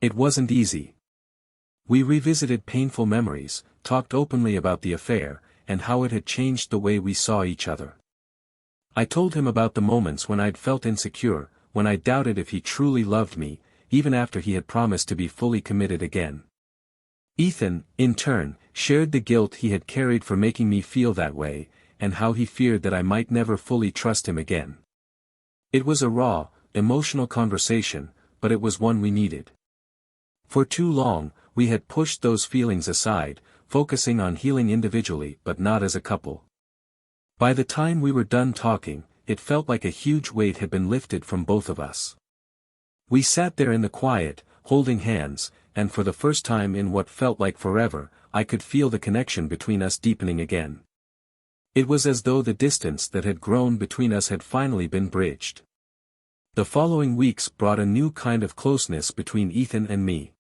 It wasn't easy. We revisited painful memories, talked openly about the affair, and how it had changed the way we saw each other. I told him about the moments when I'd felt insecure, when I doubted if he truly loved me, even after he had promised to be fully committed again. Ethan, in turn, shared the guilt he had carried for making me feel that way, and how he feared that I might never fully trust him again. It was a raw, emotional conversation, but it was one we needed. For too long, we had pushed those feelings aside, focusing on healing individually but not as a couple. By the time we were done talking, it felt like a huge weight had been lifted from both of us. We sat there in the quiet, holding hands, and for the first time in what felt like forever, I could feel the connection between us deepening again. It was as though the distance that had grown between us had finally been bridged. The following weeks brought a new kind of closeness between Ethan and me.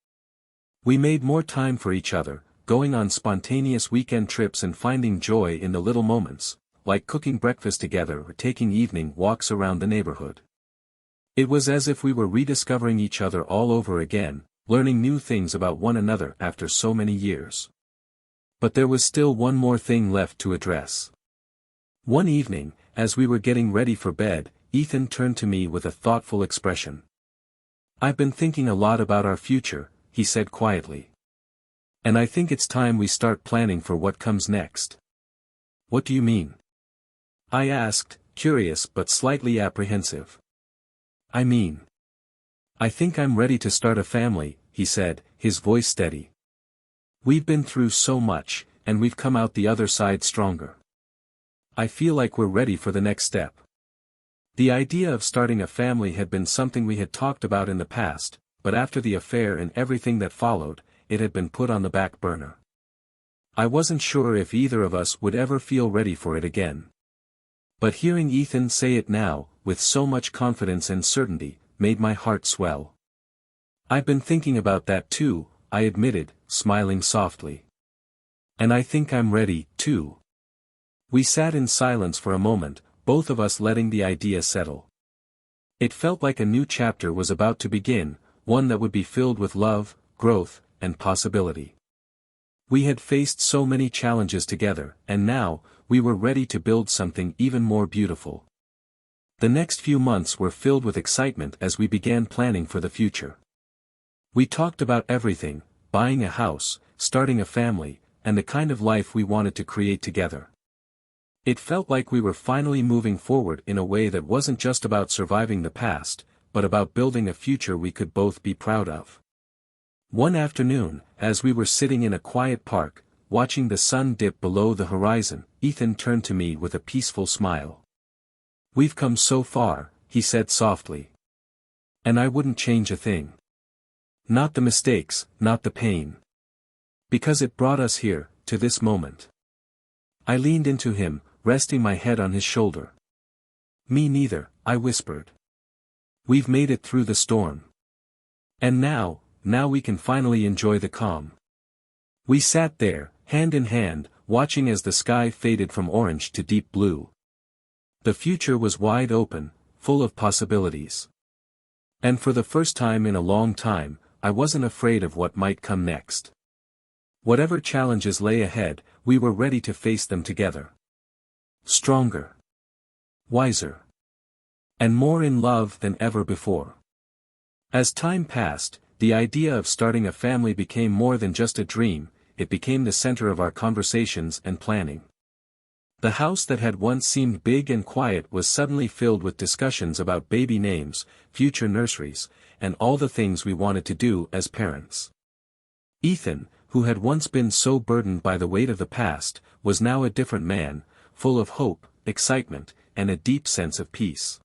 We made more time for each other, going on spontaneous weekend trips and finding joy in the little moments, like cooking breakfast together or taking evening walks around the neighborhood. It was as if we were rediscovering each other all over again, learning new things about one another after so many years. But there was still one more thing left to address. One evening, as we were getting ready for bed, Ethan turned to me with a thoughtful expression. "I've been thinking a lot about our future," he said quietly. "And I think it's time we start planning for what comes next." "What do you mean?" I asked, curious but slightly apprehensive. "I think I'm ready to start a family," he said, his voice steady. "We've been through so much, and we've come out the other side stronger. I feel like we're ready for the next step." The idea of starting a family had been something we had talked about in the past, but after the affair and everything that followed, it had been put on the back burner. I wasn't sure if either of us would ever feel ready for it again. But hearing Ethan say it now, with so much confidence and certainty, made my heart swell. "I've been thinking about that too," I admitted, smiling softly. "And I think I'm ready, too." We sat in silence for a moment, both of us letting the idea settle. It felt like a new chapter was about to begin, one that would be filled with love, growth, and possibility. We had faced so many challenges together, and now, we were ready to build something even more beautiful. The next few months were filled with excitement as we began planning for the future. We talked about everything: buying a house, starting a family, and the kind of life we wanted to create together. It felt like we were finally moving forward in a way that wasn't just about surviving the past, but about building a future we could both be proud of. One afternoon, as we were sitting in a quiet park, watching the sun dip below the horizon, Ethan turned to me with a peaceful smile. "We've come so far," he said softly. "And I wouldn't change a thing. Not the mistakes, not the pain. Because it brought us here, to this moment." I leaned into him, resting my head on his shoulder. "Me neither," I whispered. "We've made it through the storm. And now we can finally enjoy the calm." We sat there, hand in hand, watching as the sky faded from orange to deep blue. The future was wide open, full of possibilities. And for the first time in a long time, I wasn't afraid of what might come next. Whatever challenges lay ahead, we were ready to face them together. Stronger, wiser, and more in love than ever before. As time passed, the idea of starting a family became more than just a dream, it became the center of our conversations and planning. The house that had once seemed big and quiet was suddenly filled with discussions about baby names, future nurseries, and all the things we wanted to do as parents. Ethan, who had once been so burdened by the weight of the past, was now a different man, full of hope, excitement, and a deep sense of peace.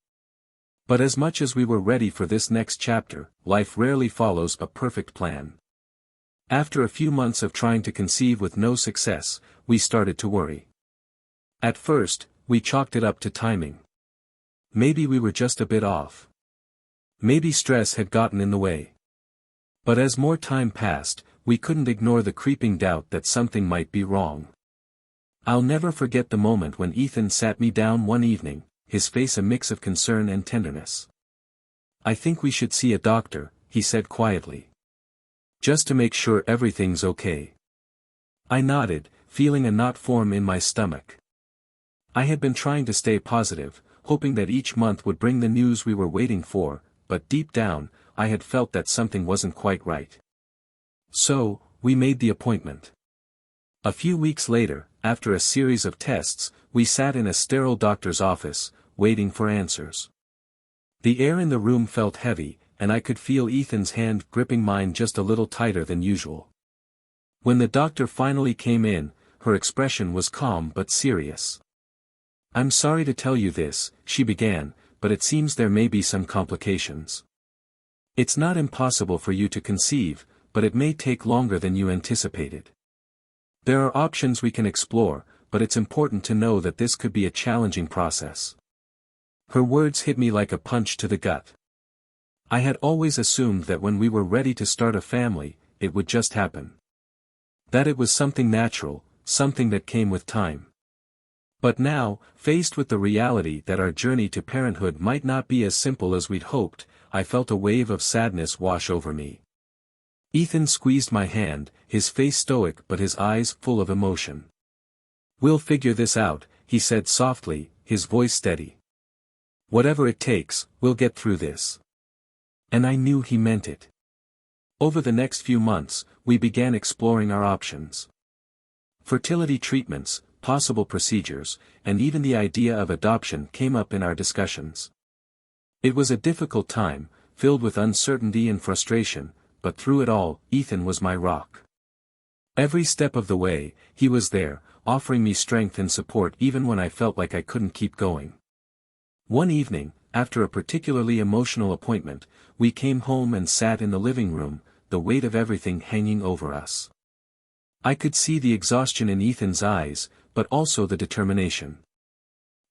But as much as we were ready for this next chapter, life rarely follows a perfect plan. After a few months of trying to conceive with no success, we started to worry. At first, we chalked it up to timing. Maybe we were just a bit off. Maybe stress had gotten in the way. But as more time passed, we couldn't ignore the creeping doubt that something might be wrong. I'll never forget the moment when Ethan sat me down one evening, his face a mix of concern and tenderness. "I think we should see a doctor," he said quietly. "Just to make sure everything's okay." I nodded, feeling a knot form in my stomach. I had been trying to stay positive, hoping that each month would bring the news we were waiting for, but deep down, I had felt that something wasn't quite right. So, we made the appointment. A few weeks later, after a series of tests, we sat in a sterile doctor's office, waiting for answers. The air in the room felt heavy, and I could feel Ethan's hand gripping mine just a little tighter than usual. When the doctor finally came in, her expression was calm but serious. "I'm sorry to tell you this," she began, "but it seems there may be some complications. It's not impossible for you to conceive, but it may take longer than you anticipated. There are options we can explore, but it's important to know that this could be a challenging process." Her words hit me like a punch to the gut. I had always assumed that when we were ready to start a family, it would just happen. That it was something natural, something that came with time. But now, faced with the reality that our journey to parenthood might not be as simple as we'd hoped, I felt a wave of sadness wash over me. Ethan squeezed my hand, his face stoic but his eyes full of emotion. "We'll figure this out," he said softly, his voice steady. "Whatever it takes, we'll get through this." And I knew he meant it. Over the next few months, we began exploring our options. Fertility treatments, possible procedures, and even the idea of adoption came up in our discussions. It was a difficult time, filled with uncertainty and frustration, but through it all, Ethan was my rock. Every step of the way, he was there, offering me strength and support even when I felt like I couldn't keep going. One evening, after a particularly emotional appointment, we came home and sat in the living room, the weight of everything hanging over us. I could see the exhaustion in Ethan's eyes, but also the determination.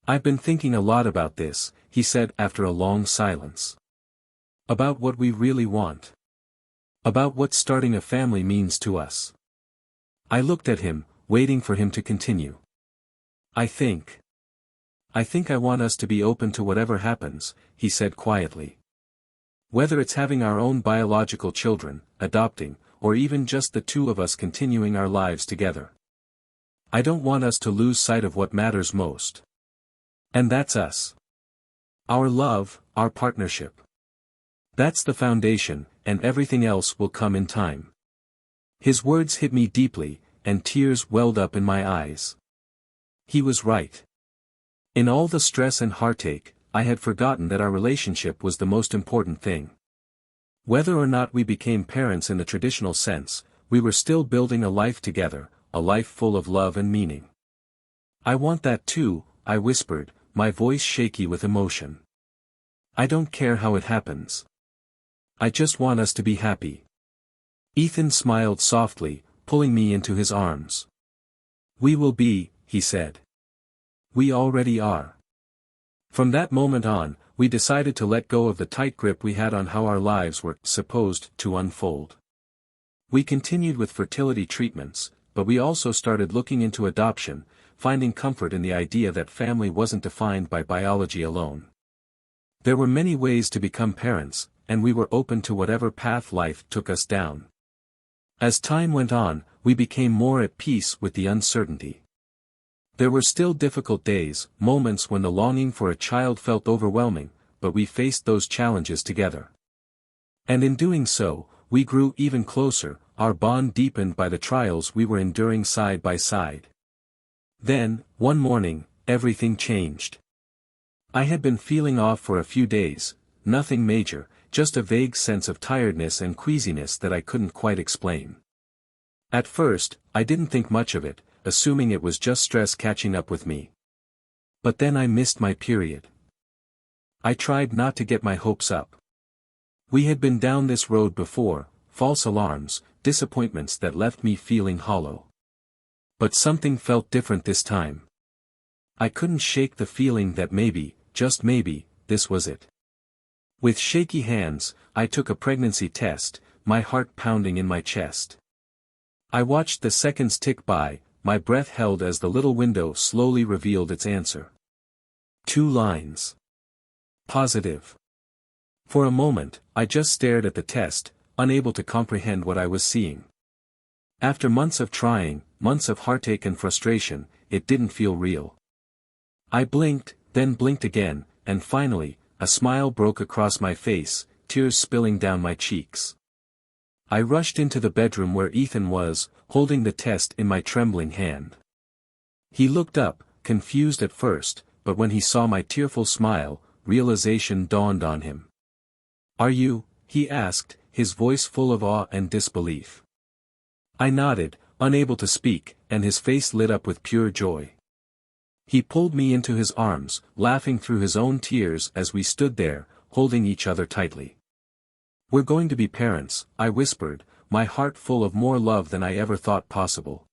"I've been thinking a lot about this," he said after a long silence. "About what we really want. About what starting a family means to us." I looked at him, waiting for him to continue. I think I want us to be open to whatever happens," he said quietly. "Whether it's having our own biological children, adopting, or even just the two of us continuing our lives together. I don't want us to lose sight of what matters most. And that's us. Our love, our partnership. That's the foundation, and everything else will come in time." His words hit me deeply, and tears welled up in my eyes. He was right. In all the stress and heartache, I had forgotten that our relationship was the most important thing. Whether or not we became parents in the traditional sense, we were still building a life together, a life full of love and meaning. "I want that too," I whispered, my voice shaky with emotion. "I don't care how it happens. I just want us to be happy." Ethan smiled softly, pulling me into his arms. "We will be," he said. "We already are." From that moment on, we decided to let go of the tight grip we had on how our lives were supposed to unfold. We continued with fertility treatments, but we also started looking into adoption, finding comfort in the idea that family wasn't defined by biology alone. There were many ways to become parents, and we were open to whatever path life took us down. As time went on, we became more at peace with the uncertainty. There were still difficult days, moments when the longing for a child felt overwhelming, but we faced those challenges together. And in doing so, we grew even closer, our bond deepened by the trials we were enduring side by side. Then, one morning, everything changed. I had been feeling off for a few days, nothing major, just a vague sense of tiredness and queasiness that I couldn't quite explain. At first, I didn't think much of it, assuming it was just stress catching up with me. But then I missed my period. I tried not to get my hopes up. We had been down this road before, false alarms, disappointments that left me feeling hollow. But something felt different this time. I couldn't shake the feeling that maybe, just maybe, this was it. With shaky hands, I took a pregnancy test, my heart pounding in my chest. I watched the seconds tick by, my breath held as the little window slowly revealed its answer. 2 lines. Positive. For a moment, I just stared at the test, unable to comprehend what I was seeing. After months of trying, months of heartache and frustration, it didn't feel real. I blinked, then blinked again, and finally, a smile broke across my face, tears spilling down my cheeks. I rushed into the bedroom where Ethan was, holding the test in my trembling hand. He looked up, confused at first, but when he saw my tearful smile, realization dawned on him. "Are you?" he asked, his voice full of awe and disbelief. I nodded, unable to speak, and his face lit up with pure joy. He pulled me into his arms, laughing through his own tears as we stood there, holding each other tightly. "We're going to be parents," I whispered, my heart full of more love than I ever thought possible.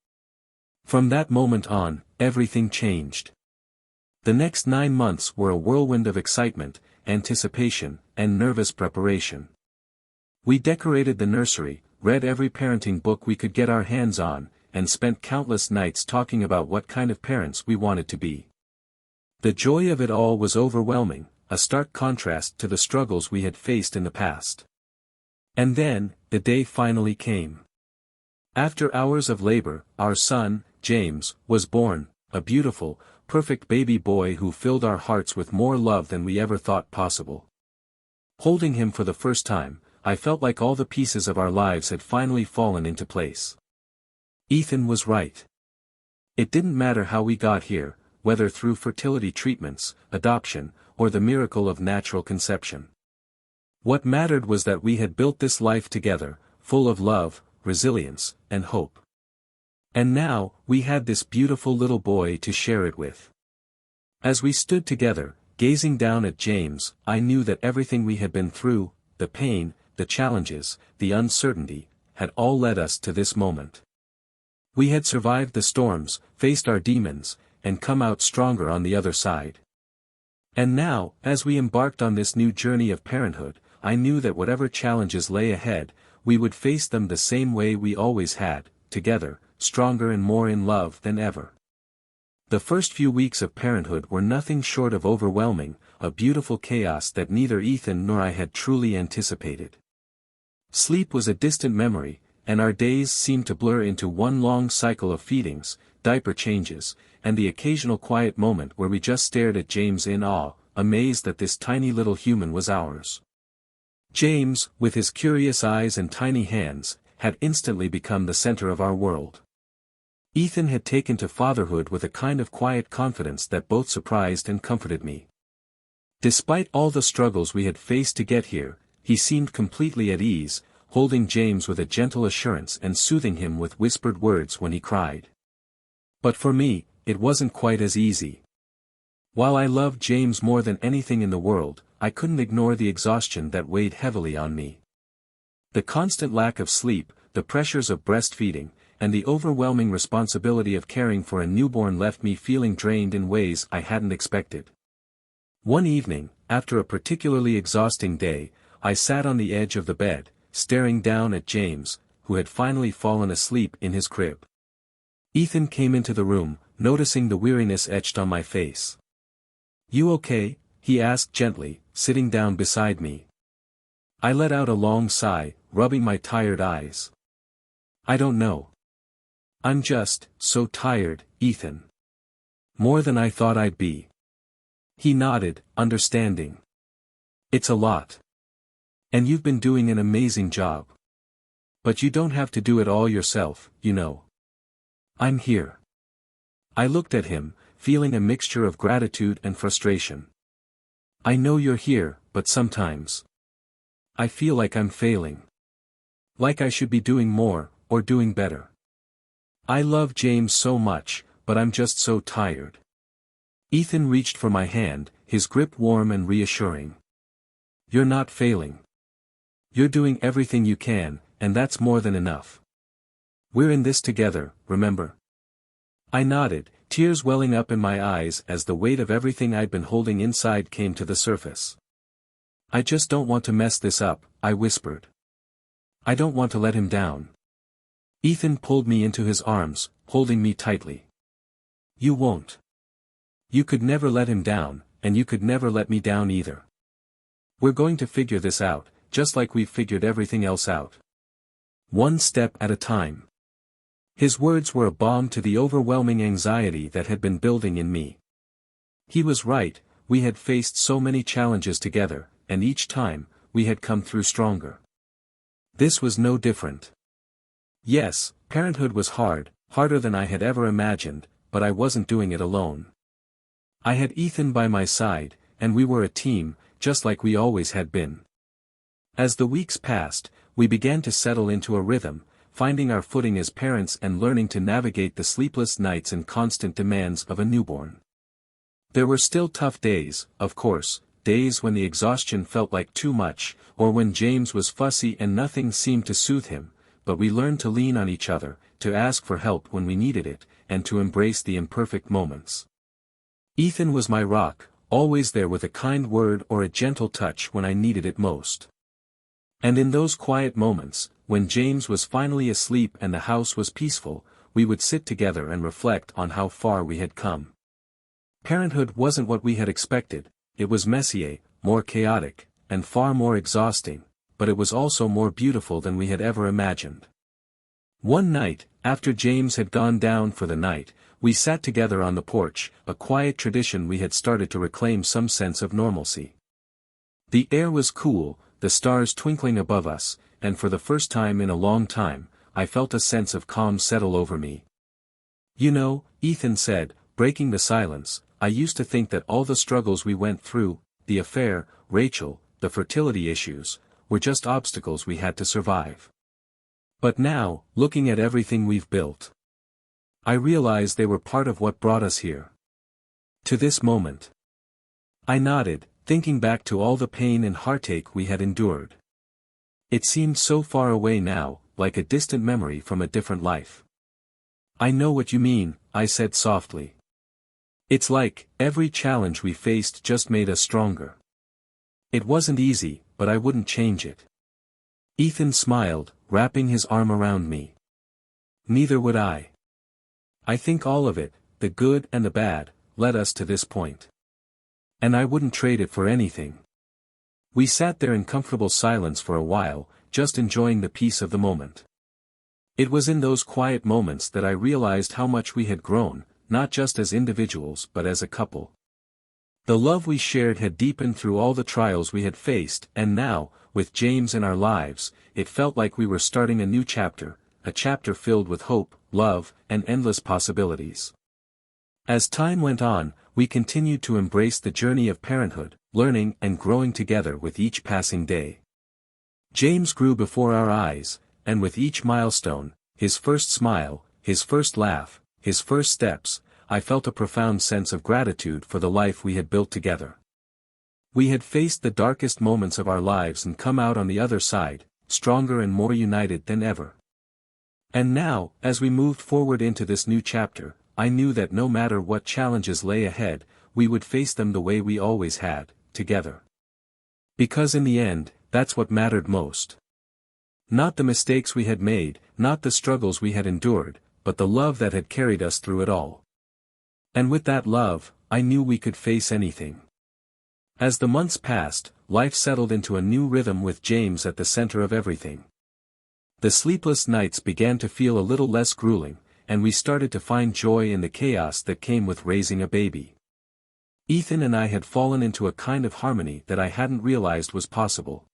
From that moment on, everything changed. The next 9 months were a whirlwind of excitement, anticipation, and nervous preparation. We decorated the nursery, read every parenting book we could get our hands on, and spent countless nights talking about what kind of parents we wanted to be. The joy of it all was overwhelming, a stark contrast to the struggles we had faced in the past. And then, the day finally came. After hours of labor, our son, James, was born, a beautiful, perfect baby boy who filled our hearts with more love than we ever thought possible. Holding him for the first time, I felt like all the pieces of our lives had finally fallen into place. Ethan was right. It didn't matter how we got here, whether through fertility treatments, adoption, or the miracle of natural conception. What mattered was that we had built this life together, full of love, resilience, and hope. And now, we had this beautiful little boy to share it with. As we stood together, gazing down at James, I knew that everything we had been through, the pain, the challenges, the uncertainty, had all led us to this moment. We had survived the storms, faced our demons, and come out stronger on the other side. And now, as we embarked on this new journey of parenthood, I knew that whatever challenges lay ahead, we would face them the same way we always had, together, stronger and more in love than ever. The first few weeks of parenthood were nothing short of overwhelming, a beautiful chaos that neither Ethan nor I had truly anticipated. Sleep was a distant memory, and our days seemed to blur into one long cycle of feedings, diaper changes, and the occasional quiet moment where we just stared at James in awe, amazed that this tiny little human was ours. James, with his curious eyes and tiny hands, had instantly become the center of our world. Ethan had taken to fatherhood with a kind of quiet confidence that both surprised and comforted me. Despite all the struggles we had faced to get here, he seemed completely at ease, holding James with a gentle assurance and soothing him with whispered words when he cried. But for me, it wasn't quite as easy. While I loved James more than anything in the world, I couldn't ignore the exhaustion that weighed heavily on me. The constant lack of sleep, the pressures of breastfeeding, and the overwhelming responsibility of caring for a newborn left me feeling drained in ways I hadn't expected. One evening, after a particularly exhausting day, I sat on the edge of the bed, staring down at James, who had finally fallen asleep in his crib. Ethan came into the room, noticing the weariness etched on my face. "You okay?" he asked gently, sitting down beside me. I let out a long sigh, rubbing my tired eyes. "I don't know. I'm just so tired, Ethan. More than I thought I'd be." He nodded, understanding. "It's a lot. And you've been doing an amazing job. But you don't have to do it all yourself, you know. I'm here." I looked at him, feeling a mixture of gratitude and frustration. "I know you're here, but sometimes I feel like I'm failing. Like I should be doing more, or doing better. I love James so much, but I'm just so tired." Ethan reached for my hand, his grip warm and reassuring. "You're not failing. You're doing everything you can, and that's more than enough. We're in this together, remember?" I nodded, tears welling up in my eyes as the weight of everything I'd been holding inside came to the surface. "I just don't want to mess this up," I whispered. "I don't want to let him down." Ethan pulled me into his arms, holding me tightly. "You won't. You could never let him down, and you could never let me down either. We're going to figure this out, just like we've figured everything else out. One step at a time." His words were a balm to the overwhelming anxiety that had been building in me. He was right, we had faced so many challenges together, and each time, we had come through stronger. This was no different. Yes, parenthood was hard, harder than I had ever imagined, but I wasn't doing it alone. I had Ethan by my side, and we were a team, just like we always had been. As the weeks passed, we began to settle into a rhythm, finding our footing as parents and learning to navigate the sleepless nights and constant demands of a newborn. There were still tough days, of course, days when the exhaustion felt like too much, or when James was fussy and nothing seemed to soothe him, but we learned to lean on each other, to ask for help when we needed it, and to embrace the imperfect moments. Ethan was my rock, always there with a kind word or a gentle touch when I needed it most. And in those quiet moments, when James was finally asleep and the house was peaceful, we would sit together and reflect on how far we had come. Parenthood wasn't what we had expected, it was messier, more chaotic, and far more exhausting, but it was also more beautiful than we had ever imagined. One night, after James had gone down for the night, we sat together on the porch, a quiet tradition we had started to reclaim some sense of normalcy. The air was cool, the stars twinkling above us, and for the first time in a long time, I felt a sense of calm settle over me. You know, Ethan said, breaking the silence, I used to think that all the struggles we went through, the affair, Rachel, the fertility issues, were just obstacles we had to survive. But now, looking at everything we've built, I realize they were part of what brought us here. To this moment. I nodded, thinking back to all the pain and heartache we had endured. It seemed so far away now, like a distant memory from a different life. I know what you mean, I said softly. It's like, every challenge we faced just made us stronger. It wasn't easy, but I wouldn't change it. Ethan smiled, wrapping his arm around me. Neither would I. I think all of it, the good and the bad, led us to this point. And I wouldn't trade it for anything. We sat there in comfortable silence for a while, just enjoying the peace of the moment. It was in those quiet moments that I realized how much we had grown, not just as individuals but as a couple. The love we shared had deepened through all the trials we had faced, and now, with James in our lives, it felt like we were starting a new chapter, a chapter filled with hope, love, and endless possibilities. As time went on, we continued to embrace the journey of parenthood, learning and growing together with each passing day. James grew before our eyes, and with each milestone, his first smile, his first laugh, his first steps, I felt a profound sense of gratitude for the life we had built together. We had faced the darkest moments of our lives and come out on the other side, stronger and more united than ever. And now, as we moved forward into this new chapter, I knew that no matter what challenges lay ahead, we would face them the way we always had, together. Because in the end, that's what mattered most. Not the mistakes we had made, not the struggles we had endured, but the love that had carried us through it all. And with that love, I knew we could face anything. As the months passed, life settled into a new rhythm with James at the center of everything. The sleepless nights began to feel a little less grueling, and we started to find joy in the chaos that came with raising a baby. Ethan and I had fallen into a kind of harmony that I hadn't realized was possible.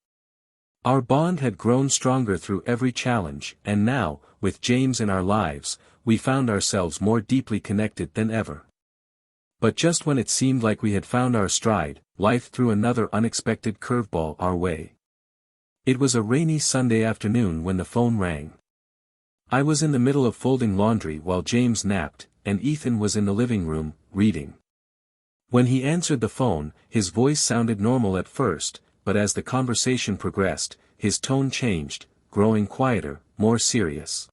Our bond had grown stronger through every challenge, and now, with James in our lives, we found ourselves more deeply connected than ever. But just when it seemed like we had found our stride, life threw another unexpected curveball our way. It was a rainy Sunday afternoon when the phone rang. I was in the middle of folding laundry while James napped, and Ethan was in the living room, reading. When he answered the phone, his voice sounded normal at first, but as the conversation progressed, his tone changed, growing quieter, more serious.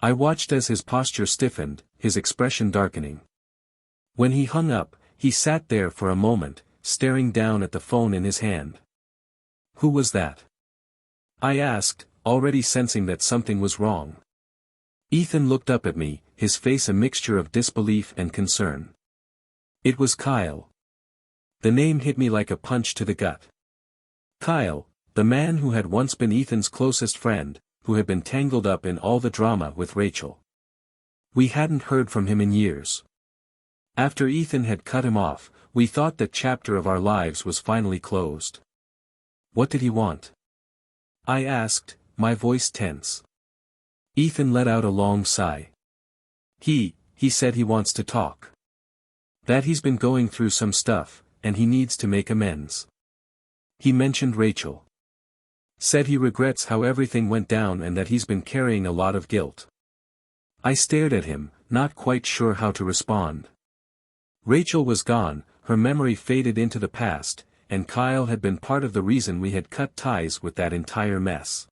I watched as his posture stiffened, his expression darkening. When he hung up, he sat there for a moment, staring down at the phone in his hand. "Who was that?" I asked, already sensing that something was wrong. Ethan looked up at me, his face a mixture of disbelief and concern. It was Kyle. The name hit me like a punch to the gut. Kyle, the man who had once been Ethan's closest friend, who had been tangled up in all the drama with Rachel. We hadn't heard from him in years. After Ethan had cut him off, we thought that chapter of our lives was finally closed. What did he want? I asked, my voice tense. Ethan let out a long sigh. He said he wants to talk. That he's been going through some stuff, and he needs to make amends. He mentioned Rachel. Said he regrets how everything went down and that he's been carrying a lot of guilt. I stared at him, not quite sure how to respond. Rachel was gone, her memory faded into the past, and Kyle had been part of the reason we had cut ties with that entire mess.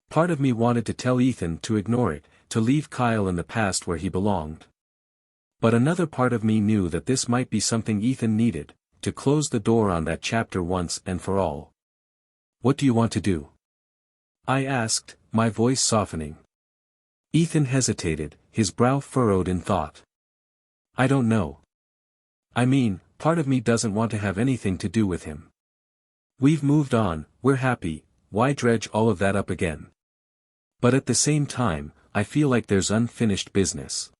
Part of me wanted to tell Ethan to ignore it, to leave Kyle in the past where he belonged. But another part of me knew that this might be something Ethan needed, to close the door on that chapter once and for all. What do you want to do? I asked, my voice softening. Ethan hesitated, his brow furrowed in thought. I don't know. I mean, part of me doesn't want to have anything to do with him. We've moved on, we're happy, why dredge all of that up again? But at the same time, I feel like there's unfinished business.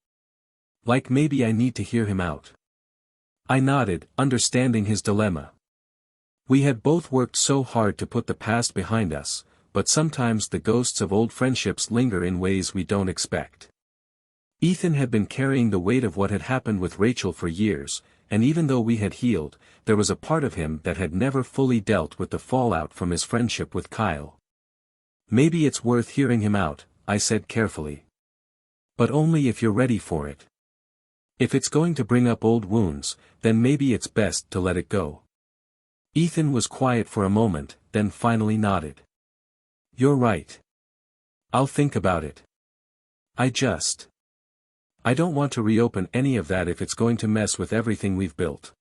Like maybe I need to hear him out. I nodded, understanding his dilemma. We had both worked so hard to put the past behind us, but sometimes the ghosts of old friendships linger in ways we don't expect. Ethan had been carrying the weight of what had happened with Rachel for years, and even though we had healed, there was a part of him that had never fully dealt with the fallout from his friendship with Kyle. Maybe it's worth hearing him out, I said carefully. But only if you're ready for it. If it's going to bring up old wounds, then maybe it's best to let it go. Ethan was quiet for a moment, then finally nodded. You're right. I'll think about it. I don't want to reopen any of that if it's going to mess with everything we've built.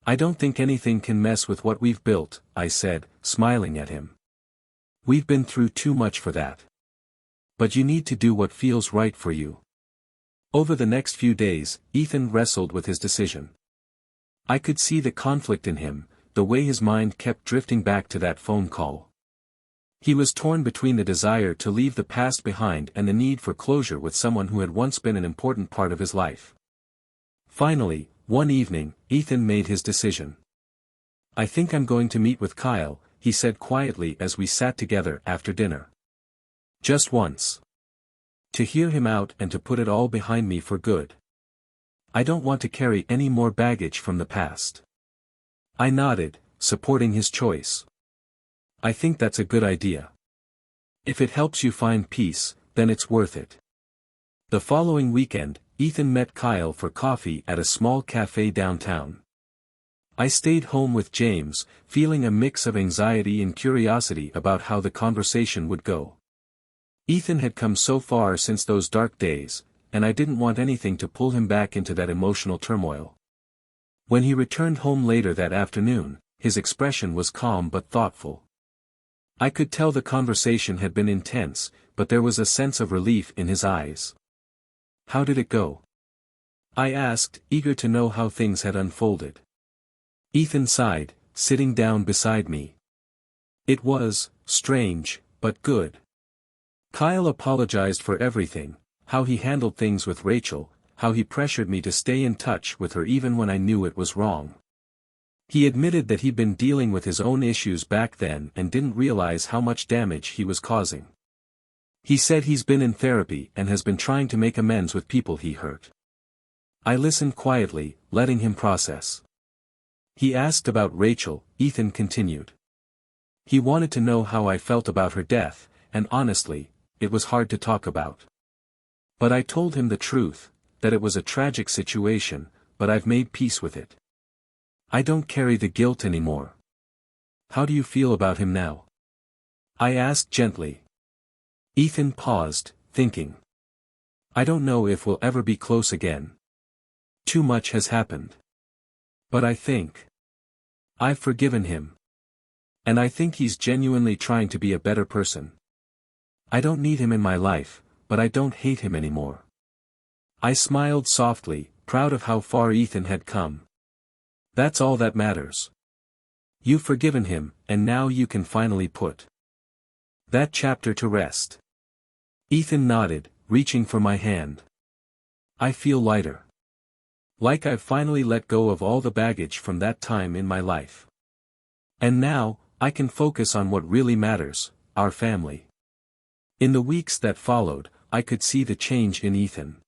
I don't think anything can mess with what we've built, I said, smiling at him. We've been through too much for that. But you need to do what feels right for you. Over the next few days, Ethan wrestled with his decision. I could see the conflict in him, the way his mind kept drifting back to that phone call. He was torn between the desire to leave the past behind and the need for closure with someone who had once been an important part of his life. Finally, one evening, Ethan made his decision. I think I'm going to meet with Kyle, he said quietly as we sat together after dinner. Just once. To hear him out and to put it all behind me for good. I don't want to carry any more baggage from the past. I nodded, supporting his choice. I think that's a good idea. If it helps you find peace, then it's worth it. The following weekend, Ethan met Kyle for coffee at a small cafe downtown. I stayed home with James, feeling a mix of anxiety and curiosity about how the conversation would go. Ethan had come so far since those dark days, and I didn't want anything to pull him back into that emotional turmoil. When he returned home later that afternoon, his expression was calm but thoughtful. I could tell the conversation had been intense, but there was a sense of relief in his eyes. How did it go? I asked, eager to know how things had unfolded. Ethan sighed, sitting down beside me. It was strange, but good. Kyle apologized for everything, how he handled things with Rachel, how he pressured me to stay in touch with her even when I knew it was wrong. He admitted that he'd been dealing with his own issues back then and didn't realize how much damage he was causing. He said he's been in therapy and has been trying to make amends with people he hurt. I listened quietly, letting him process. He asked about Rachel, Ethan continued. He wanted to know how I felt about her death, and honestly, it was hard to talk about. But I told him the truth, that it was a tragic situation, but I've made peace with it. I don't carry the guilt anymore. How do you feel about him now? I asked gently. Ethan paused, thinking. I don't know if we'll ever be close again. Too much has happened. But I think I've forgiven him. And I think he's genuinely trying to be a better person. I don't need him in my life, but I don't hate him anymore. I smiled softly, proud of how far Ethan had come. That's all that matters. You've forgiven him, and now you can finally put that chapter to rest. Ethan nodded, reaching for my hand. I feel lighter. Like I've finally let go of all the baggage from that time in my life. And now, I can focus on what really matters, our family. In the weeks that followed, I could see the change in Ethan.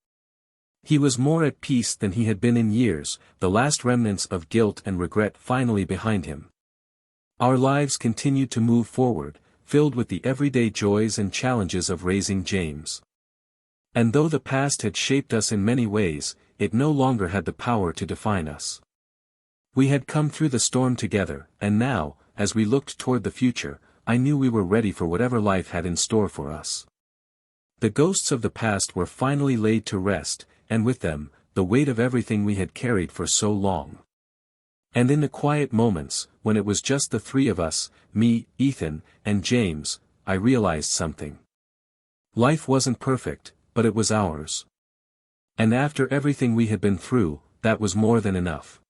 He was more at peace than he had been in years, the last remnants of guilt and regret finally behind him. Our lives continued to move forward, filled with the everyday joys and challenges of raising James. And though the past had shaped us in many ways, it no longer had the power to define us. We had come through the storm together, and now, as we looked toward the future, I knew we were ready for whatever life had in store for us. The ghosts of the past were finally laid to rest, and with them, the weight of everything we had carried for so long. And in the quiet moments, when it was just the three of us, me, Ethan, and James, I realized something. Life wasn't perfect, but it was ours. And after everything we had been through, that was more than enough.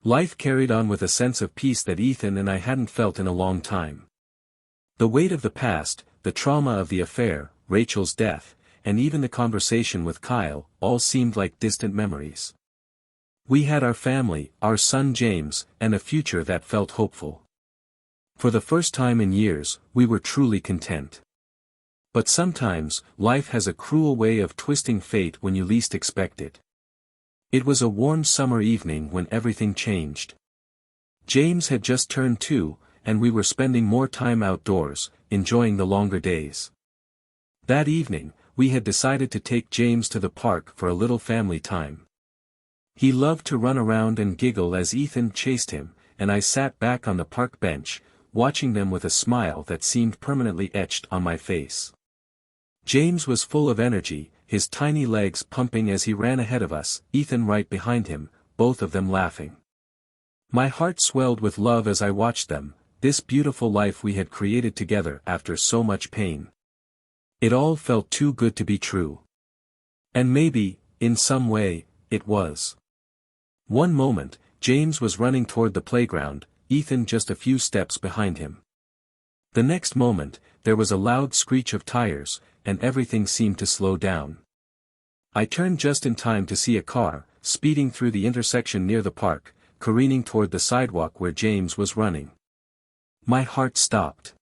Life carried on with a sense of peace that Ethan and I hadn't felt in a long time. The weight of the past, the trauma of the affair, Rachel's death, and even the conversation with Kyle, all seemed like distant memories. We had our family, our son James, and a future that felt hopeful. For the first time in years, we were truly content. But sometimes, life has a cruel way of twisting fate when you least expect it. It was a warm summer evening when everything changed. James had just turned 2, and we were spending more time outdoors, enjoying the longer days. That evening, we had decided to take James to the park for a little family time. He loved to run around and giggle as Ethan chased him, and I sat back on the park bench, watching them with a smile that seemed permanently etched on my face. James was full of energy, his tiny legs pumping as he ran ahead of us, Ethan right behind him, both of them laughing. My heart swelled with love as I watched them, this beautiful life we had created together after so much pain. It all felt too good to be true. And maybe, in some way, it was. One moment, James was running toward the playground, Ethan just a few steps behind him. The next moment, there was a loud screech of tires, and everything seemed to slow down. I turned just in time to see a car, speeding through the intersection near the park, careening toward the sidewalk where James was running. My heart stopped.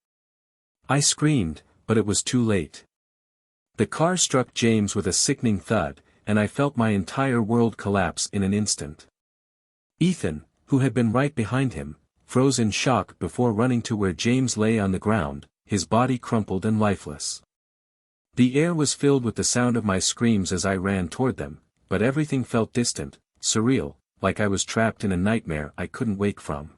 I screamed, but it was too late. The car struck James with a sickening thud, and I felt my entire world collapse in an instant. Ethan, who had been right behind him, froze in shock before running to where James lay on the ground, his body crumpled and lifeless. The air was filled with the sound of my screams as I ran toward them, but everything felt distant, surreal, like I was trapped in a nightmare I couldn't wake from.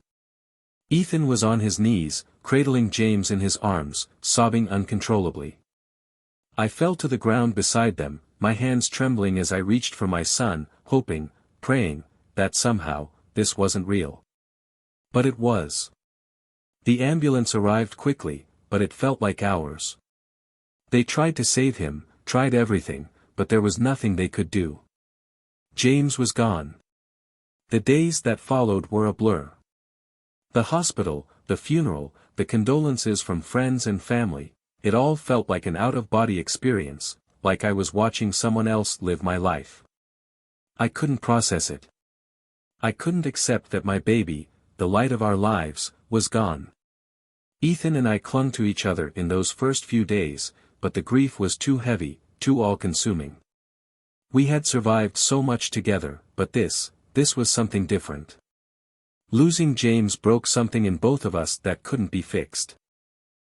Ethan was on his knees, cradling James in his arms, sobbing uncontrollably. I fell to the ground beside them, my hands trembling as I reached for my son, hoping, praying, that somehow, this wasn't real. But it was. The ambulance arrived quickly, but it felt like hours. They tried to save him, tried everything, but there was nothing they could do. James was gone. The days that followed were a blur. The hospital, the funeral, the condolences from friends and family, it all felt like an out-of-body experience, like I was watching someone else live my life. I couldn't process it. I couldn't accept that my baby, the light of our lives, was gone. Ethan and I clung to each other in those first few days, but the grief was too heavy, too all-consuming. We had survived so much together, but this was something different. Losing James broke something in both of us that couldn't be fixed.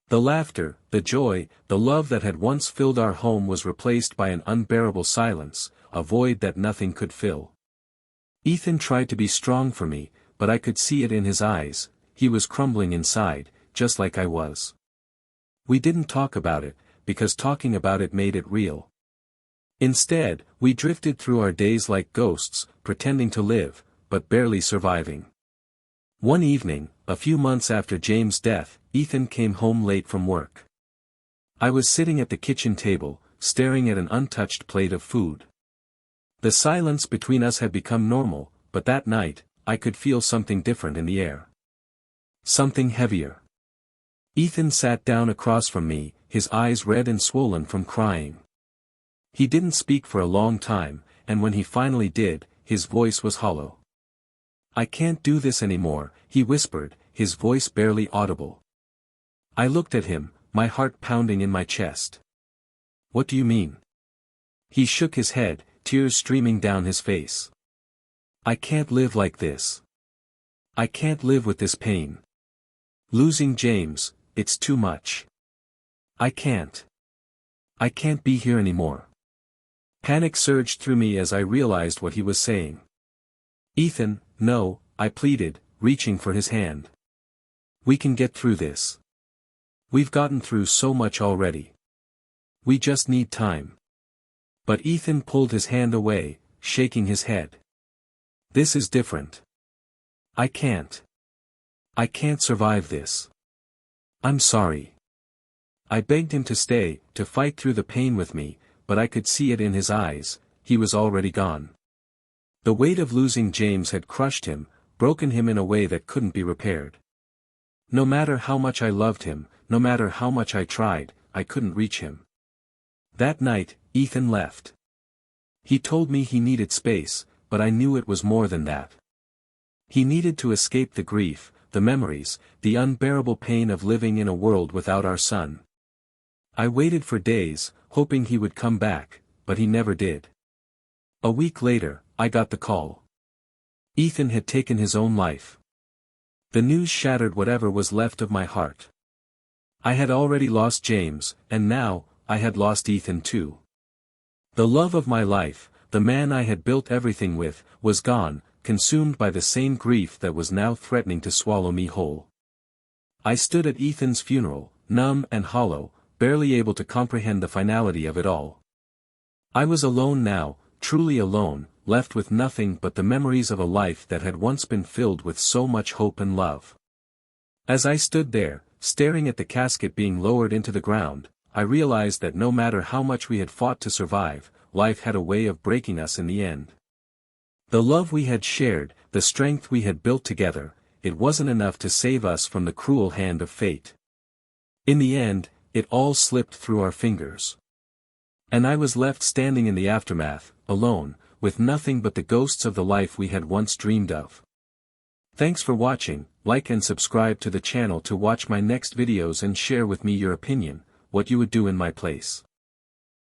The laughter, the joy, the love that had once filled our home was replaced by an unbearable silence, a void that nothing could fill. Ethan tried to be strong for me, but I could see it in his eyes, he was crumbling inside, just like I was. We didn't talk about it, because talking about it made it real. Instead, we drifted through our days like ghosts, pretending to live, but barely surviving. One evening, a few months after James' death, Ethan came home late from work. I was sitting at the kitchen table, staring at an untouched plate of food. The silence between us had become normal, but that night, I could feel something different in the air. Something heavier. Ethan sat down across from me, his eyes red and swollen from crying. He didn't speak for a long time, and when he finally did, his voice was hollow. "I can't do this anymore," he whispered, his voice barely audible. I looked at him, my heart pounding in my chest. "What do you mean?" He shook his head, tears streaming down his face. "I can't live like this. I can't live with this pain. Losing James, it's too much. I can't. I can't be here anymore." Panic surged through me as I realized what he was saying. "Ethan, no," I pleaded, reaching for his hand. "We can get through this. We've gotten through so much already. We just need time." But Ethan pulled his hand away, shaking his head. "This is different. I can't. I can't survive this. I'm sorry." I begged him to stay, to fight through the pain with me, but I could see it in his eyes, he was already gone. The weight of losing James had crushed him, broken him in a way that couldn't be repaired. No matter how much I loved him, no matter how much I tried, I couldn't reach him. That night, Ethan left. He told me he needed space, but I knew it was more than that. He needed to escape the grief, the memories, the unbearable pain of living in a world without our son. I waited for days, hoping he would come back, but he never did. A week later, I got the call. Ethan had taken his own life. The news shattered whatever was left of my heart. I had already lost James, and now, I had lost Ethan too. The love of my life, the man I had built everything with, was gone, consumed by the same grief that was now threatening to swallow me whole. I stood at Ethan's funeral, numb and hollow, barely able to comprehend the finality of it all. I was alone now, truly alone, left with nothing but the memories of a life that had once been filled with so much hope and love. As I stood there, staring at the casket being lowered into the ground, I realized that no matter how much we had fought to survive, life had a way of breaking us in the end. The love we had shared, the strength we had built together, it wasn't enough to save us from the cruel hand of fate. In the end, it all slipped through our fingers. And I was left standing in the aftermath, alone, with nothing but the ghosts of the life we had once dreamed of. Thanks for watching, like and subscribe to the channel to watch my next videos and share with me your opinion, what you would do in my place.